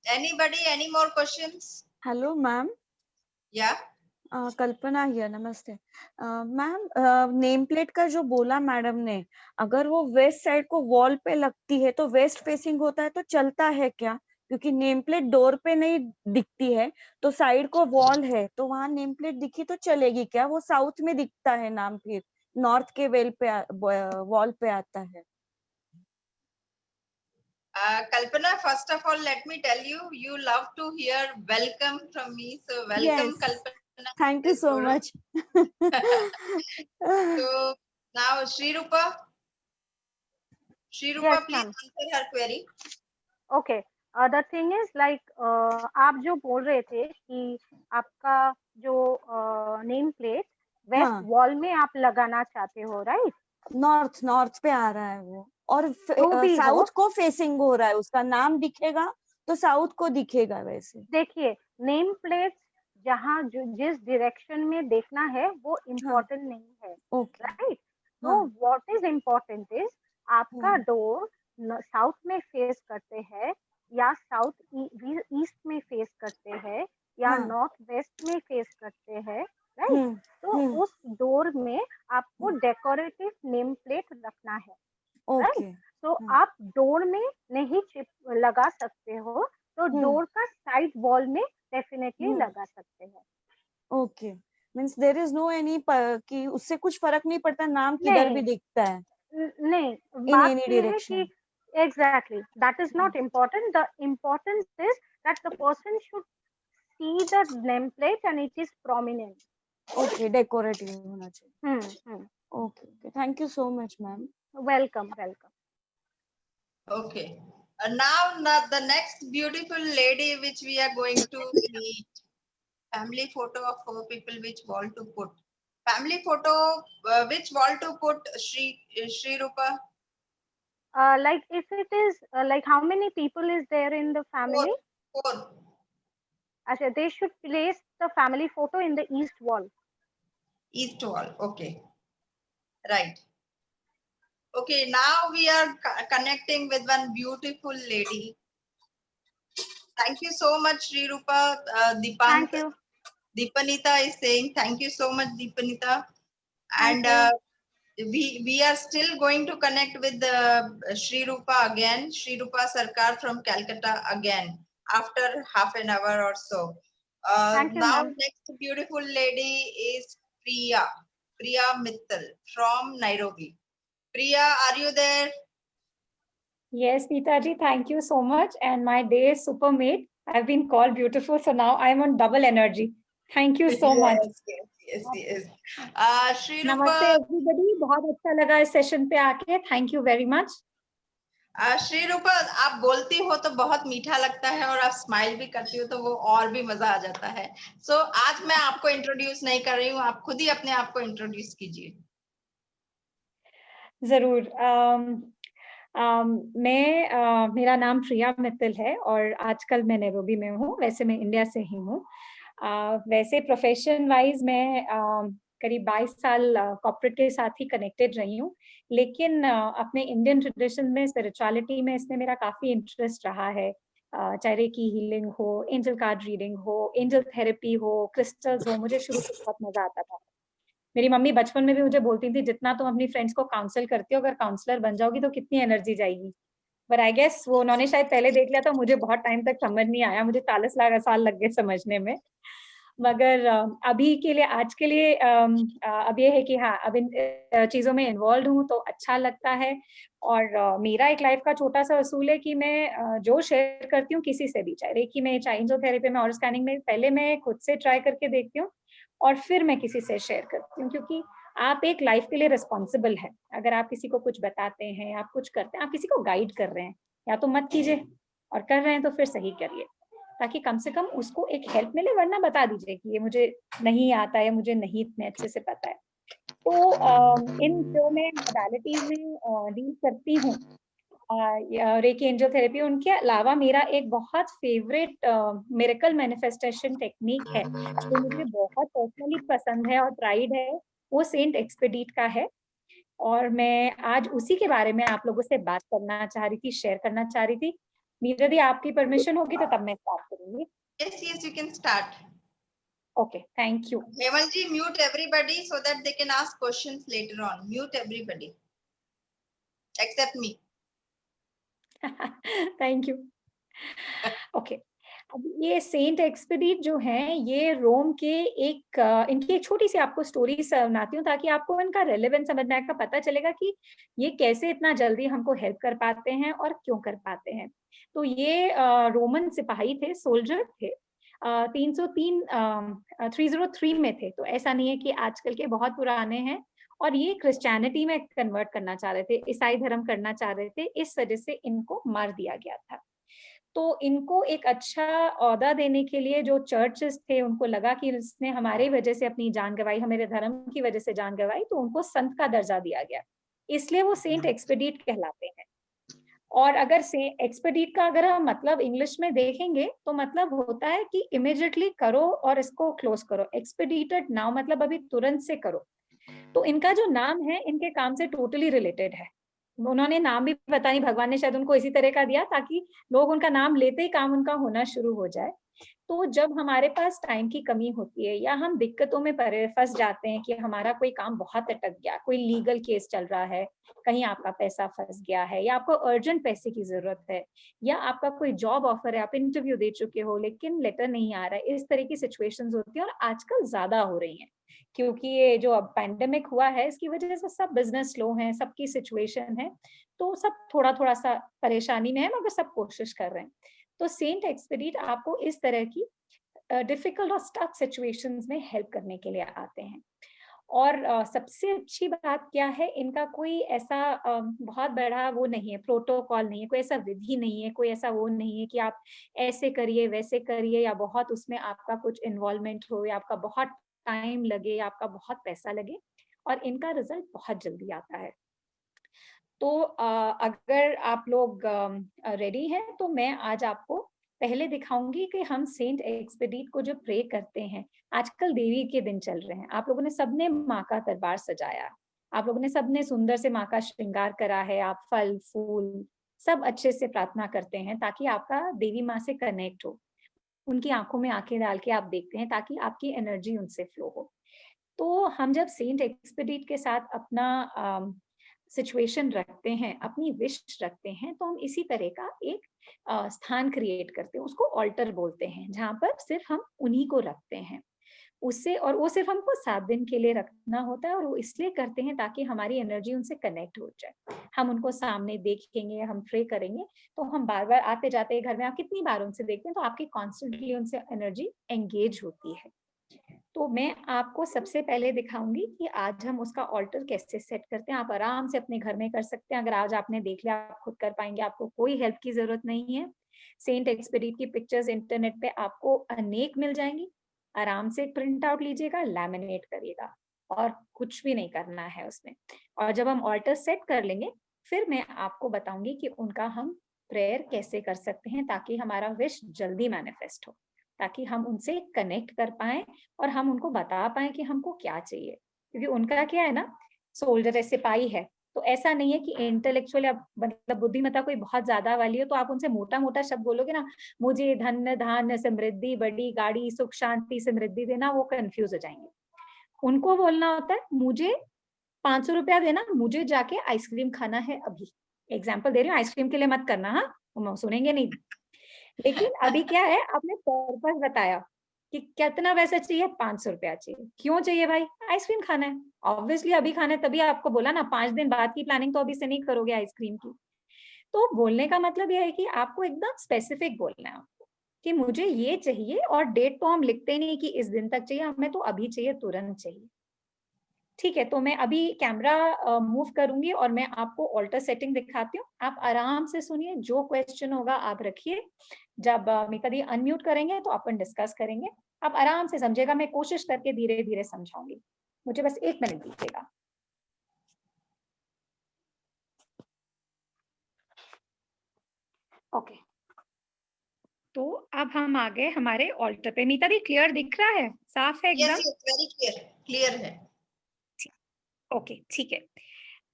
Anybody? Any more questions? Hello, ma'am. Yeah. Kalpana here, नमस्ते ma'am. Name plate का जो बोला madam ने, अगर वो west side को wall पे लगती है तो वेस्ट फेसिंग होता है तो चलता है क्या? क्योंकि नेम प्लेट डोर पे नहीं दिखती है, तो साइड को वॉल है तो वहां नेम प्लेट दिखी तो चलेगी क्या? वो साउथ में दिखता है नाम, फिर नॉर्थ के वॉल पे आता है. Kalpana, first of all, let me tell you, you love to hear welcome from me. So welcome, Yes. Kalpana. Thank you so much. So now, Shri Rupa, Yes, please answer her query. Okay. The thing is like आप जो बोल रहे थे कि आपका जो name plate waste wall में आप लगाना चाहते हो, राइट? नॉर्थ पे आ रहा है वो, और साउथ को फेसिंग हो रहा है, उसका नाम दिखेगा तो साउथ को दिखेगा. वैसे देखिए, नेम प्लेट जहाँ जिस डायरेक्शन में देखना है वो इम्पोर्टेंट नहीं है, राइट? तो व्हाट इज इम्पोर्टेंट इज आपका डोर साउथ में फेस करते हैं या साउथ ईस्ट में फेस करते हैं या नॉर्थ वेस्ट में फेस करते हैं, राइट? तो उस डोर में आपको डेकोरेटिव नेम प्लेट रखना है, राइट? तो आप डोर में नहीं लगा सकते हो, तो डोर का साइड वॉल में डेफिनेटली लगा सकते हैं. Okay, means there is no any कि उससे कुछ फर्क नहीं पड़ता नाम किधर भी दिखता है. नहीं, बात ये है कि exactly that is not important. The importance is that the person should see the nameplate and it is prominent. Okay, decorative होना चाहिए. Okay, thank you so much, ma'am. Welcome. Okay. Now the next beautiful lady which we are going to meet. Family photo of 4 people. Which wall to put? Family photo. Which wall to put? Shri Rupa. Like if it is like how many people is there in the family? 4. Achha, they should place the family photo in the east wall. East wall. Okay. Right. Okay. Now we are connecting with one beautiful lady. Thank you so much, Shri Rupa. Thank you. Deepanita is saying thank you so much, Deepanita. And we are still going to connect with Shri Rupa again, Shri Rupa Sarkar from Calcutta again after half an hour or so. Thank you, now ma'am. next beautiful lady is Priya Mittal from Nairobi. Priya, are you there? Yes, Neeta ji, thank you so much. And my day is super made. I've been called beautiful, so now I'm on double energy. Thank you so much. Yes. Shri Rupa. Namaste everybody. बहुत अच्छा लगा इस session पे आके. Thank you very much. Shri रूपा, आप बोलती हो तो बहुत मीठा लगता है और आप स्माइल भी करती हो तो वो और भी मजा आ जाता है. सो आज मैं आपको इंट्रोड्यूस नहीं कर रही हूँ, आप खुद ही अपने आप को इंट्रोड्यूस कीजिए. जरूर. मेरा नाम प्रिया मित्तल है और आजकल मैं नैरोबी में हूँ. वैसे मैं इंडिया से ही हूँ. वैसे प्रोफेशन वाइज मैं करीब 22 साल कॉर्पोरेट के साथ ही कनेक्टेड रही हूँ, लेकिन अपने इंडियन ट्रेडिशन में स्पिरिचुअलिटी में इसमें मेरा काफी इंटरेस्ट रहा है. चाहे रेकी हीलिंग हो, एंजल कार्ड रीडिंग हो, एंजल थेरेपी हो, क्रिस्टल्स हो, मुझे शुरू से बहुत मजा आता था. मेरी मम्मी बचपन में भी मुझे बोलती थी जितना तुम अपनी फ्रेंड्स को काउंसल करती हो, अगर काउंसलर बन जाओगी तो कितनी एनर्जी जाएगी. बट आई गेस वो उन्होंने शायद पहले देख लिया था, मुझे बहुत टाइम तक समझ नहीं आया. मुझे 40 साल लग गए समझने में. मगर अभी के लिए, आज के लिए अब ये है कि हाँ, अब इन चीजों में इन्वॉल्व हूँ तो अच्छा लगता है. और मेरा एक लाइफ का छोटा सा असूल है कि मैं जो शेयर करती हूँ किसी से भी, चाहे रेकी में, चाहे एंजल थेरेपी में और स्कैनिंग में, पहले मैं खुद से ट्राई करके देखती हूँ और फिर मैं किसी से शेयर करती हूँ, क्योंकि आप एक लाइफ के लिए रिस्पॉन्सिबल है। अगर आप किसी को कुछ बताते हैं, आप कुछ करते हैं, आप किसी को गाइड कर रहे हैं, या तो मत कीजिए, और कर रहे हैं तो फिर सही करिए, ताकि कम से कम उसको एक हेल्प मिले। वरना बता दीजिए कि ये मुझे नहीं आता है, मुझे नहीं इतने अच्छे से पता है। तो इन जो मैं मोडालिटीज में डील करती हूँ, रेकी एंजल थेरेपी, उनके अलावा मेरा एक बहुत फेवरेट मिरेकल मैनिफेस्टेशन टेक्निक है जो मुझे बहुत पर्सनली पसंद है और प्राइड है, वो सेंट एक्सपेडिट का है। और मैं आज उसी के बारे में आप लोगों से बात करना चाह रही थी, शेयर करना चाह रही थी। मीरा दी, आपकी परमिशन होगी तो तब मैं स्टार्ट करूंगी। Yes, you can start. Okay, thank you. Hemal ji, mute everybody so that they can ask questions later on. Mute everybody except me. Thank you. Okay, अब ये सेंट एक्सपेडिट जो है, ये रोम के एक इनकी एक छोटी सी आपको स्टोरी सुनाती हूँ, ताकि आपको इनका रेलेवेंस समझने का पता चलेगा कि ये कैसे इतना जल्दी हमको हेल्प कर पाते हैं और क्यों कर पाते हैं। तो ये रोमन सिपाही थे, सोल्जर थे, 303 में थे। तो ऐसा नहीं है कि आजकल के बहुत पुराने हैं। और ये क्रिश्चियनिटी में कन्वर्ट करना चाह रहे थे, ईसाई धर्म करना चाह रहे थे, इस वजह से इनको मार दिया गया था। तो इनको एक अच्छा औहदा देने के लिए जो चर्चेस थे, उनको लगा कि इसने हमारे वजह से अपनी जान गंवाई, हमारे धर्म की वजह से जान गंवाई, तो उनको संत का दर्जा दिया गया, इसलिए वो सेंट एक्सपेडिट कहलाते हैं। और अगर से एक्सपेडिट का अगर हम मतलब इंग्लिश में देखेंगे तो मतलब होता है कि इमीडिएटली करो और इसको क्लोज करो। एक्सपेडिटेड नाउ मतलब अभी तुरंत से करो। तो इनका जो नाम है, इनके काम से टोटली रिलेटेड है। उन्होंने नाम भी पता नहीं, भगवान ने शायद उनको इसी तरह का दिया ताकि लोग उनका नाम लेते ही काम उनका होना शुरू हो जाए। तो जब हमारे पास टाइम की कमी होती है या हम दिक्कतों में फंस जाते हैं कि हमारा कोई काम बहुत अटक गया, कोई लीगल केस चल रहा है, कहीं आपका पैसा फंस गया है, या आपको अर्जेंट पैसे की जरूरत है, या आपका कोई जॉब ऑफर है, आप इंटरव्यू दे चुके हो लेकिन लेटर नहीं आ रहा है, इस तरह की सिचुएशंस होती है और आजकल ज्यादा हो रही हैं, क्योंकि ये जो अब पैंडेमिक हुआ है इसकी वजह से सब बिजनेस स्लो है, सबकी सिचुएशन है, तो सब थोड़ा थोड़ा सा परेशानी में है, मगर सब कोशिश कर रहे हैं। तो सेंट एक्सपेडिट आपको इस तरह की डिफिकल्ट और स्टक सिचुएशंस में हेल्प करने के लिए आते हैं। और सबसे अच्छी बात क्या है, इनका कोई ऐसा बहुत बड़ा वो नहीं है, प्रोटोकॉल नहीं है, कोई ऐसा विधि नहीं है, कोई ऐसा वो नहीं है कि आप ऐसे करिए वैसे करिए, या बहुत उसमें आपका कुछ इन्वॉल्वमेंट हो, या आपका बहुत टाइम लगे, या आपका बहुत पैसा लगे, और इनका रिजल्ट बहुत जल्दी आता है। तो अगर आप लोग रेडी हैं तो मैं आज आपको पहले दिखाऊंगी कि हम सेंट एक्सपेडिट को जो प्रे करते हैं, आजकल देवी के दिन चल रहे हैं, आप लोगों ने सबने माँ का दरबार सजाया, आप लोगों ने सबने सुंदर से माँ का श्रृंगार करा है, आप फल फूल सब अच्छे से प्रार्थना करते हैं ताकि आपका देवी माँ से कनेक्ट हो, उनकी आंखों में आंखें डाल के आप देखते हैं ताकि आपकी एनर्जी उनसे फ्लो हो। तो हम जब सेंट एक्सपेडिट के साथ अपना सिचुएशन रखते हैं, अपनी विश रखते हैं, तो हम इसी तरह का एक स्थान क्रिएट करते हैं, उसको ऑल्टर बोलते हैं, जहाँ पर सिर्फ हम उन्हीं को रखते हैं उससे, और वो सिर्फ हमको 7 दिन के लिए रखना होता है, और वो इसलिए करते हैं ताकि हमारी एनर्जी उनसे कनेक्ट हो जाए। हम उनको सामने देखेंगे, हम प्रे करेंगे, तो हम बार बार आते जाते घर में आप कितनी बार उनसे देखते हैं, तो आपकी कॉन्स्टेंटली उनसे एनर्जी एंगेज होती है। तो मैं आपको सबसे पहले दिखाऊंगी कि आज हम उसका ऑल्टर कैसे सेट करते हैं। आप आराम से अपने घर में कर सकते हैं, अगर आज आपने देख लिया आप खुद कर पाएंगे, आपको कोई हेल्प की जरूरत नहीं है। सेंट एक्सपेडिट की पिक्चर्स इंटरनेट पे आपको अनेक मिल जाएंगी, आराम से प्रिंट आउट लीजिएगा, लैमिनेट करिएगा, और कुछ भी नहीं करना है उसमें। और जब हम ऑल्टर सेट कर लेंगे, फिर मैं आपको बताऊंगी कि उनका हम प्रेयर कैसे कर सकते हैं ताकि हमारा विश जल्दी मैनिफेस्ट हो, ताकि हम उनसे कनेक्ट कर पाए और हम उनको बता पाए कि हमको क्या चाहिए। क्योंकि उनका क्या है ना, सोल्जर है, सिपाही है, तो ऐसा नहीं है कि इंटेलेक्चुअल या मतलब बुद्धिमत्ता कोई बहुत ज्यादा वाली है तो आप उनसे मोटा मोटा शब्द बोलोगे ना, मुझे धन धान्य समृद्धि, बड़ी गाड़ी, सुख शांति समृद्धि देना, वो कंफ्यूज हो जाएंगे। उनको बोलना होता है मुझे 500 रुपया देना, मुझे जाके आइसक्रीम खाना है अभी। एग्जाम्पल दे रही हूँ, आइसक्रीम के लिए मत करना, हाँ सुनेंगे नहीं। लेकिन अभी क्या है, आपने पर्पस बताया कि कितना पैसा चाहिए, 500 रुपया चाहिए, क्यों चाहिए भाई, आइसक्रीम खाना है, ऑब्वियसली अभी खाना है, तभी आपको बोला ना, 5 दिन बाद की प्लानिंग तो अभी से नहीं करोगे आइसक्रीम की। तो बोलने का मतलब यह है कि आपको एकदम स्पेसिफिक बोलना है। कि मुझे ये चाहिए, और डेट तो हम लिखते नहीं कि इस दिन तक चाहिए, हमें तो अभी चाहिए, तुरंत चाहिए। ठीक है, तो मैं अभी कैमरा मूव करूंगी और मैं आपको ऑल्टर सेटिंग दिखाती हूँ। आप आराम से सुनिए, जो क्वेश्चन होगा आप रखिए। जब मीता दी अनम्यूट करेंगे तो अपन डिस्कस करेंगे। आप आराम से समझेगा, मैं कोशिश करके धीरे धीरे समझाऊंगी, मुझे बस 1 मिनट दीजिएगा। ओके, तो अब हम आ गए हमारे ऑल्टर पे। मीता दी क्लियर दिख रहा है, साफ है एकदम? यस यस, वेरी क्लियर है। ओके, ठीक है।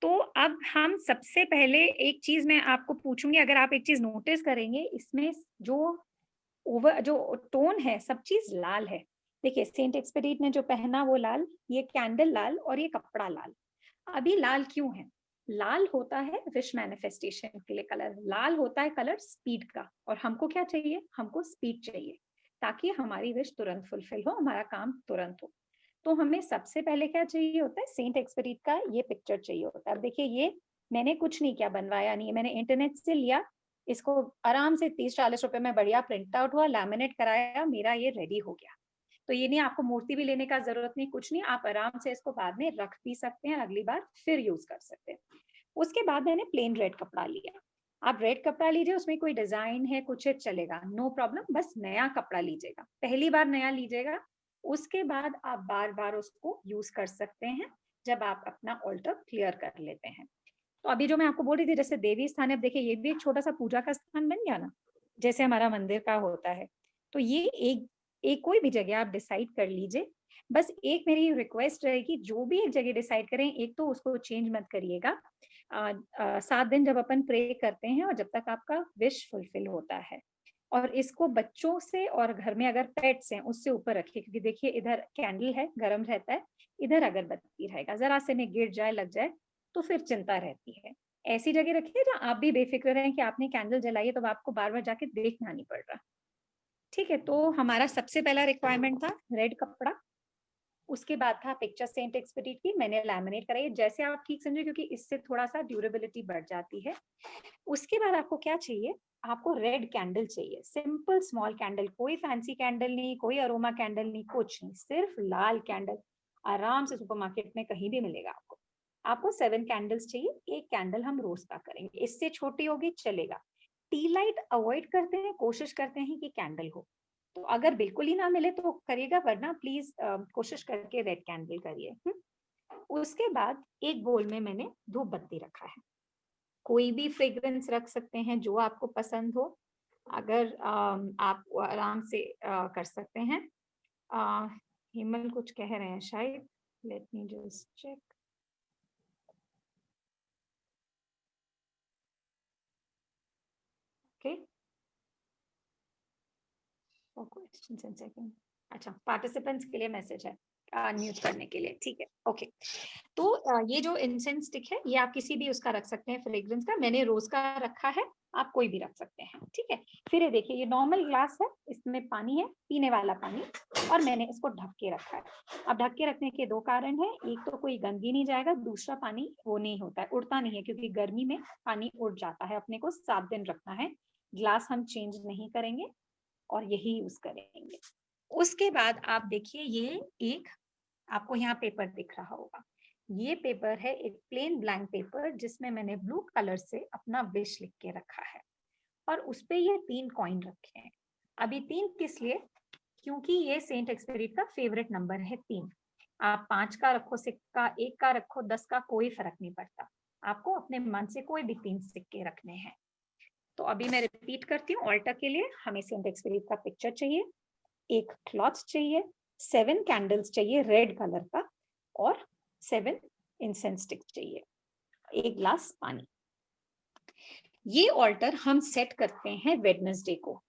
तो अब हम सबसे पहले एक चीज मैं आपको पूछूंगी, अगर आप एक चीज नोटिस करेंगे, इसमें जो टोन है सब चीज लाल है। देखिए, सेंट एक्सपेडिट ने जो पहना वो लाल, ये कैंडल लाल और ये कपड़ा लाल। अभी लाल क्यों है? लाल होता है विश मैनिफेस्टेशन के लिए कलर, लाल होता है कलर स्पीड का, और हमको क्या चाहिए? हमको स्पीड चाहिए, ताकि हमारी विश तुरंत फुलफिल हो, हमारा काम तुरंत हो। तो हमें सबसे पहले क्या चाहिए होता है? सेंट एक्सपेडिट का ये पिक्चर चाहिए होता है। अब देखिए, ये मैंने कुछ नहीं किया, बनवाया नहीं, मैंने इंटरनेट से लिया, इसको आराम से 30-40 रुपए में बढ़िया प्रिंट आउट हुआ, लैमिनेट कराया, मेरा ये रेडी हो गया। तो ये नहीं, आपको मूर्ति भी लेने का जरूरत नहीं, कुछ नहीं, आप आराम से इसको बाद में रख भी सकते हैं, अगली बार फिर यूज कर सकते हैं। उसके बाद मैंने प्लेन रेड कपड़ा लिया। आप रेड कपड़ा लीजिए, उसमें कोई डिजाइन है कुछ है चलेगा, नो प्रॉब्लम, बस नया कपड़ा लीजिएगा, पहली बार नया लीजिएगा। उसके बाद आप बार बार उसको यूज कर सकते हैं जब आप अपना ऑल्टर क्लियर कर लेते हैं। तो अभी जो मैं आपको बोल रही थी, जैसे देवी स्थान है, अब देखिए ये भी एक छोटा सा पूजा का स्थान बन गया ना, जैसे हमारा मंदिर का होता है। तो ये एक कोई भी जगह आप डिसाइड कर लीजिए। बस एक मेरी रिक्वेस्ट रहेगी, जो भी एक जगह डिसाइड करें, एक तो उसको चेंज मत करिएगा। 7 दिन जब अपन प्रे करते हैं और जब तक आपका विश फुलफिल होता है, और इसको बच्चों से और घर में अगर पेट्स हैं उससे ऊपर रखिए, क्योंकि देखिए इधर कैंडल है, गर्म रहता है, इधर अगरबत्ती रहेगा, जरा से में गिर जाए लग जाए तो फिर चिंता रहती है। ऐसी जगह रखिए जहाँ आप भी बेफिक्र रहें कि आपने कैंडल जलाई है, तो आपको बार बार जाके देखना नहीं पड़ रहा। ठीक है, तो हमारा सबसे पहला रिक्वायरमेंट था रेड कपड़ा। उसके बाद था पिक्चर सेंट एक्सपेडिट की, मैंने लैमिनेट कराई, जैसे आप ठीक समझे, क्योंकि इससे थोड़ा सा ड्यूरेबिलिटी बढ़ जाती है। उसके बाद आपको क्या चाहिए? आपको रेड कैंडल चाहिए, सिंपल स्मॉल कैंडल, कोई फैंसी कैंडल नहीं, कोई अरोमा कैंडल नहीं, कुछ नहीं, सिर्फ लाल कैंडल। आराम से सुपरमार्केट में कहीं भी मिलेगा आपको 7 कैंडल्स चाहिए। एक कैंडल हम रोज का करेंगे, इससे छोटी होगी चलेगा। टी लाइट अवॉइड करते हैं, कोशिश करते हैं कि कैंडल हो, तो अगर बिल्कुल ही ना मिले तो करिएगा, वरना प्लीज कोशिश करके रेड कैंडल करिए। उसके बाद एक बोल में मैंने धूप बत्ती रखा है, कोई भी फ्रेग्रेंस रख सकते हैं जो आपको पसंद हो, अगर आप आराम से कर सकते हैं। हेमल कुछ कह रहे हैं शायद, let me just check. Okay, questions and second, अच्छा पार्टिसिपेंट्स के लिए मैसेज है अनम्यूट करने के लिए, ठीक है, ओके। तो ये जो इंसेंस स्टिक है, ये आप किसी भी उसका रख सकते हैं फ्रेग्रेंस का, मैंने रोज का रखा है, आप कोई भी रख सकते हैं, ठीक है। फिर ये देखिए, ये नॉर्मल ग्लास है, इसमें पानी है, पीने वाला पानी, और मैंने इसको ढक के रखा है। अब ढक के रखने के 2 कारण है, एक तो कोई गंदगी नहीं जाएगा, दूसरा पानी वो नहीं होता है, उड़ता नहीं है, क्योंकि गर्मी में पानी उड़ जाता है। अपने को 7 दिन रखना है, ग्लास हम चेंज नहीं करेंगे और यही यूज करेंगे। उसके बाद आप देखिए, ये एक आपको यहाँ पेपर दिख रहा होगा, ये पेपर है एक प्लेन ब्लैंक पेपर, जिसमें मैंने ब्लू कलर से अपना विश लिख के रखा है, और उस पे ये 3 कॉइन रखे हैं। अभी 3 किस लिए? क्योंकि ये सेंट एक्सपेडिट का फेवरेट नंबर है 3। आप 5 का रखो सिक्का, 1 का रखो, 10 का, कोई फर्क नहीं पड़ता, आपको अपने मन से कोई भी 3 सिक्के रखने हैं। तो अभी मैं रिपीट करती हूँ, ऑल्टर के लिए हमें सेंट एक्सपेडिट का पिक्चर चाहिए, एक क्लॉथ चाहिए, 7 कैंडल्स चाहिए रेड कलर का, और 7 इंसेंस स्टिक चाहिए, 1 ग्लास पानी। ये ऑल्टर हम सेट करते हैं वेडनेसडे को।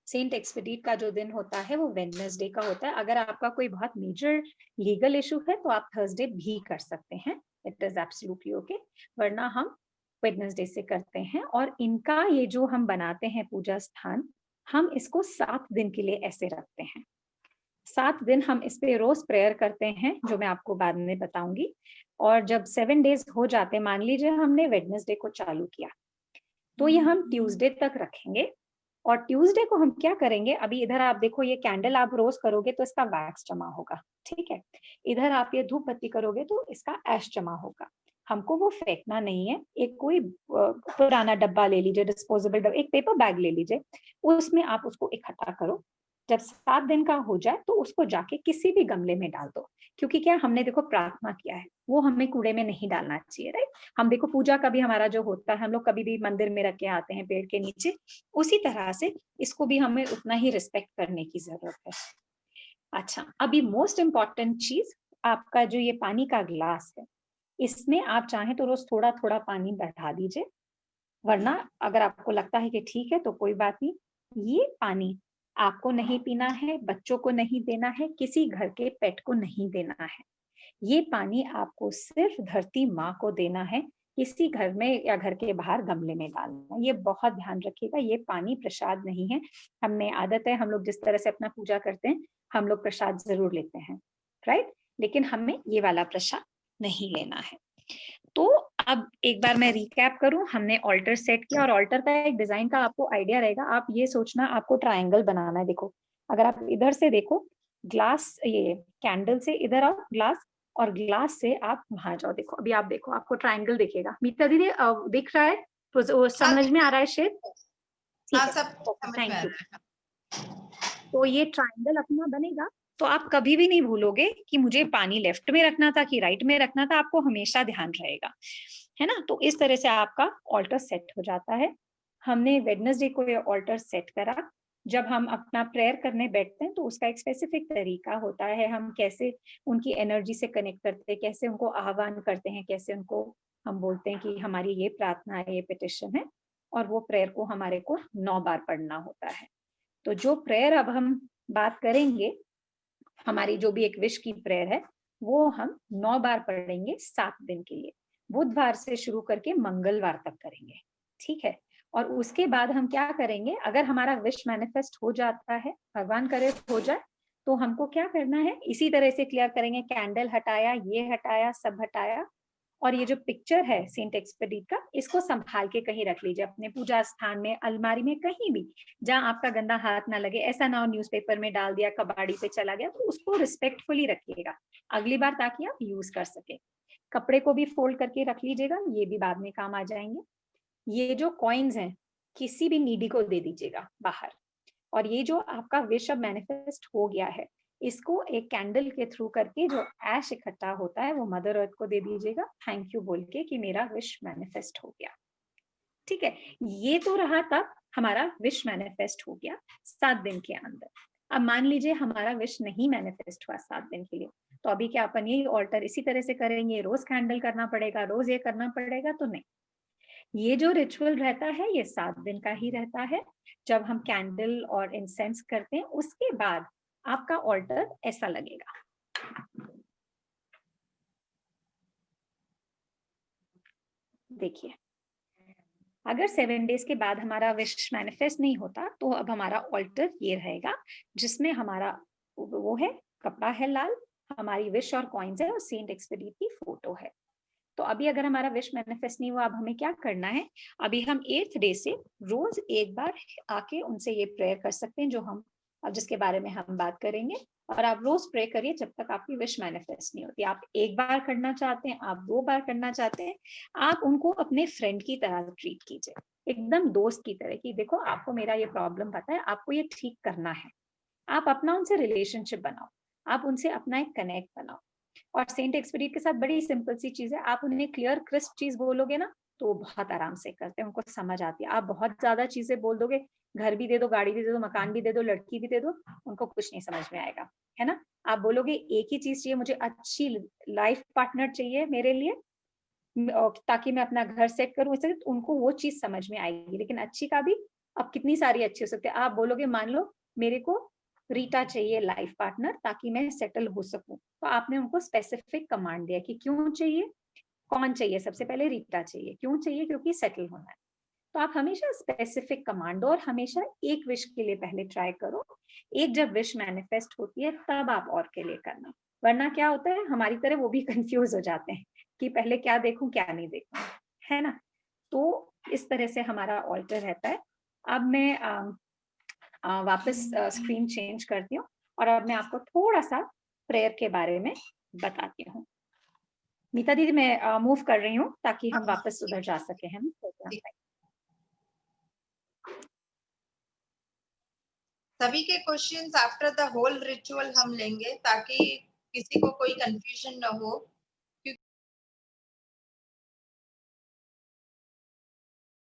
सेंट एक्सपेडिट का जो दिन होता है वो वेडनेसडे का होता है। अगर आपका कोई बहुत मेजर लीगल इशू है तो आप थर्सडे भी कर सकते हैं, इट इज एब्सोल्युटली ओके, वरना हम वेडनेसडे से करते हैं। और इनका ये जो हम बनाते हैं पूजा स्थान, हम इसको 7 दिन के लिए ऐसे रखते हैं। 7 दिन हम इस पे रोज प्रेयर करते हैं, जो मैं आपको बाद में बताऊंगी। और जब 7 डेज हो जाते, मान लीजिए हमने वेडनेसडे को चालू किया, तो ये हम ट्यूसडे तक रखेंगे। और ट्यूसडे को हम क्या करेंगे, अभी इधर आप देखो ये कैंडल आप रोज करोगे तो इसका वैक्स जमा होगा, ठीक है। इधर आप ये धूप बत्ती करोगे तो इसका ऐश जमा होगा। हमको वो फेंकना नहीं है, एक कोई पुराना डब्बा ले लीजिए, डिस्पोजेबल डब्बा, एक पेपर बैग ले लीजिए, उसमें आप उसको इकट्ठा करो। जब 7 दिन का हो जाए तो उसको जाके किसी भी गमले में डाल दो, क्योंकि क्या हमने देखो प्रार्थना किया है, वो हमें कूड़े में नहीं डालना चाहिए, राइट। हम देखो पूजा का भी हमारा जो होता है, हम लोग कभी भी मंदिर में रख के आते हैं पेड़ के नीचे, उसी तरह से इसको भी हमें उतना ही रिस्पेक्ट करने की जरूरत है। अच्छा, अभी मोस्ट इम्पॉर्टेंट चीज, आपका जो ये पानी का ग्लास है, इसमें आप चाहें तो रोज थोड़ा थोड़ा पानी बढ़ा दीजिए, वरना अगर आपको लगता है कि ठीक है तो कोई बात नहीं। ये पानी आपको नहीं पीना है, बच्चों को नहीं देना है, किसी घर के पेट को नहीं देना है। ये पानी आपको सिर्फ धरती माँ को देना है, किसी घर में या घर के बाहर गमले में डालना। ये बहुत ध्यान रखिएगा, ये पानी प्रसाद नहीं है। हमें आदत है, हम लोग जिस तरह से अपना पूजा करते हैं, हम लोग प्रसाद जरूर लेते हैं, राइट, लेकिन हमें ये वाला प्रसाद नहीं लेना है। तो अब एक बार मैं रिकैप करूं, हमने ऑल्टर सेट किया, और ऑल्टर का एक डिजाइन का आपको आइडिया रहेगा। आप ये सोचना, आपको ट्रायंगल बनाना है। देखो, अगर आप इधर से देखो, ग्लास, ये कैंडल से इधर आओ ग्लास, और ग्लास से आप वहां जाओ। देखो, अभी आप देखो, आपको ट्रायंगल दिखेगा। मीता दीदी दिख रहा है? तो समझ में आ रहा है शेप? Thank you. तो ये ट्रायंगल अपना बनेगा, तो आप कभी भी नहीं भूलोगे कि मुझे पानी लेफ्ट में रखना था कि राइट में रखना था, आपको हमेशा ध्यान रहेगा, है ना। तो इस तरह से आपका ऑल्टर सेट हो जाता है। हमने वेडनेसडे को ये ऑल्टर सेट करा। जब हम अपना प्रेयर करने बैठते हैं तो उसका एक स्पेसिफिक तरीका होता है, हम कैसे उनकी एनर्जी से कनेक्ट करते हैं, कैसे उनको आह्वान करते हैं, कैसे उनको हम बोलते हैं कि हमारी ये प्रार्थना है, ये पिटिशन है, और वो प्रेयर को हमारे को 9 बार पढ़ना होता है। तो जो प्रेयर अब हम बात करेंगे, हमारी जो भी एक विश की प्रेयर है, वो हम 9 बार पढ़ेंगे 7 दिन के लिए, बुधवार से शुरू करके मंगलवार तक करेंगे, ठीक है। और उसके बाद हम क्या करेंगे, अगर हमारा विश मैनिफेस्ट हो जाता है, भगवान करे हो जाए, तो हमको क्या करना है, इसी तरह से क्लियर करेंगे। कैंडल हटाया, ये हटाया, सब हटाया, और ये जो पिक्चर है सेंट एक्सपेडिट का, इसको संभाल के कहीं रख लीजिए, अपने पूजा स्थान में, अलमारी में, कहीं भी जहां आपका गंदा हाथ ना लगे। ऐसा ना हो न्यूज़पेपर में डाल दिया, कबाड़ी पे चला गया, तो उसको रिस्पेक्टफुली रखिएगा अगली बार, ताकि आप यूज कर सके। कपड़े को भी फोल्ड करके रख लीजिएगा, ये भी बाद में काम आ जाएंगे। ये जो कॉइन्स हैं, किसी भी नीडी को दे दीजिएगा बाहर। और ये जो आपका विश अब मैनिफेस्ट हो गया है, इसको एक कैंडल के थ्रू करके जो ऐश इकट्ठा होता है, वो मदर अर्थ को दे दीजिएगा, थैंक यू बोल के कि मेरा विश मैनिफेस्ट हो गया, ठीक है। ये तो रहा तब हमारा विश मैनिफेस्ट हो गया 7 दिन के अंदर। अब मान लीजिए हमारा विश नहीं मैनिफेस्ट हुआ 7 दिन के लिए, तो अभी क्या अपन यही ऑल्टर इसी तरह से करेंगे, रोज कैंडल करना पड़ेगा, रोज ये करना पड़ेगा? तो नहीं, ये जो रिचुअल रहता है ये 7 दिन का ही रहता है। जब हम कैंडल और इंसेंस करते हैं, उसके बाद आपका ऑल्टर ऐसा लगेगा। देखिए, अगर 7 डेज के बाद हमारा विश मैनिफेस्ट नहीं होता, तो अब हमारा ऑल्टर ये रहेगा, जिसमें हमारा वो है, कपड़ा है लाल, हमारी विश और कॉइन्स है, और सेंट एक्सपेडिट की फोटो है। तो अभी अगर हमारा विश मैनिफेस्ट नहीं हुआ, अब हमें क्या करना है, अभी हम 8th डे से रोज एक बार आके उनसे ये प्रेयर कर सकते हैं, जो हम अब जिसके बारे में हम बात करेंगे। और आप रोज प्रे करिए जब तक आपकी विश मैनिफेस्ट नहीं होती। आप एक बार करना चाहते हैं, आप 2 बार करना चाहते हैं, आप उनको अपने फ्रेंड की तरह ट्रीट कीजिए, एकदम दोस्त की तरह, कि देखो आपको मेरा ये प्रॉब्लम पता है, आपको ये ठीक करना है। आप अपना उनसे रिलेशनशिप बनाओ, आप उनसे अपना एक कनेक्ट बनाओ। और सेंट एक्सपेडिट के साथ बड़ी सिंपल सी चीज है, आप उन्हें क्लियर क्रिस्प चीज बोलोगे ना, तो वो बहुत आराम से करते हैं, उनको समझ आती है। आप बहुत ज्यादा चीजें बोल दोगे, घर भी दे दो, गाड़ी भी दे दो, मकान भी दे दो, लड़की भी दे दो, उनको कुछ नहीं समझ में आएगा, है ना। आप बोलोगे एक ही चीज चाहिए, मुझे अच्छी लाइफ पार्टनर चाहिए मेरे लिए, ताकि मैं अपना घर सेट करूं, इससे उनको वो चीज समझ में आएगी। लेकिन अच्छी का भी अब कितनी सारी अच्छी हो सकती है। आप बोलोगे, मान लो मेरे को रीटा चाहिए लाइफ पार्टनर, ताकि मैं सेटल हो सकूं, तो आपने उनको स्पेसिफिक कमांड दिया कि क्यों चाहिए, कौन चाहिए। सबसे पहले रीटा चाहिए, क्यों चाहिए, क्योंकि सेटल होना है। तो आप हमेशा स्पेसिफिक कमांड दो, और हमेशा एक विश के लिए पहले ट्राई करो। एक जब विश मैनिफेस्ट होती है, तब आप और के लिए करना, वरना क्या होता है, हमारी तरह वो भी कंफ्यूज हो जाते हैं कि पहले क्या देखूं क्या नहीं देखूं, है ना। तो इस तरह से हमारा ऑल्टर रहता है। अब मैं वापस स्क्रीन चेंज करती हूँ और अब मैं आपको थोड़ा सा प्रेयर के बारे में बताती हूँ। मीता दीदी मैं मूव कर रही हूँ ताकि हम वापस उधर जा सके हैं। सभी के questions after the whole ritual हम लेंगे ताकि किसी को कोई कंफ्यूजन न हो।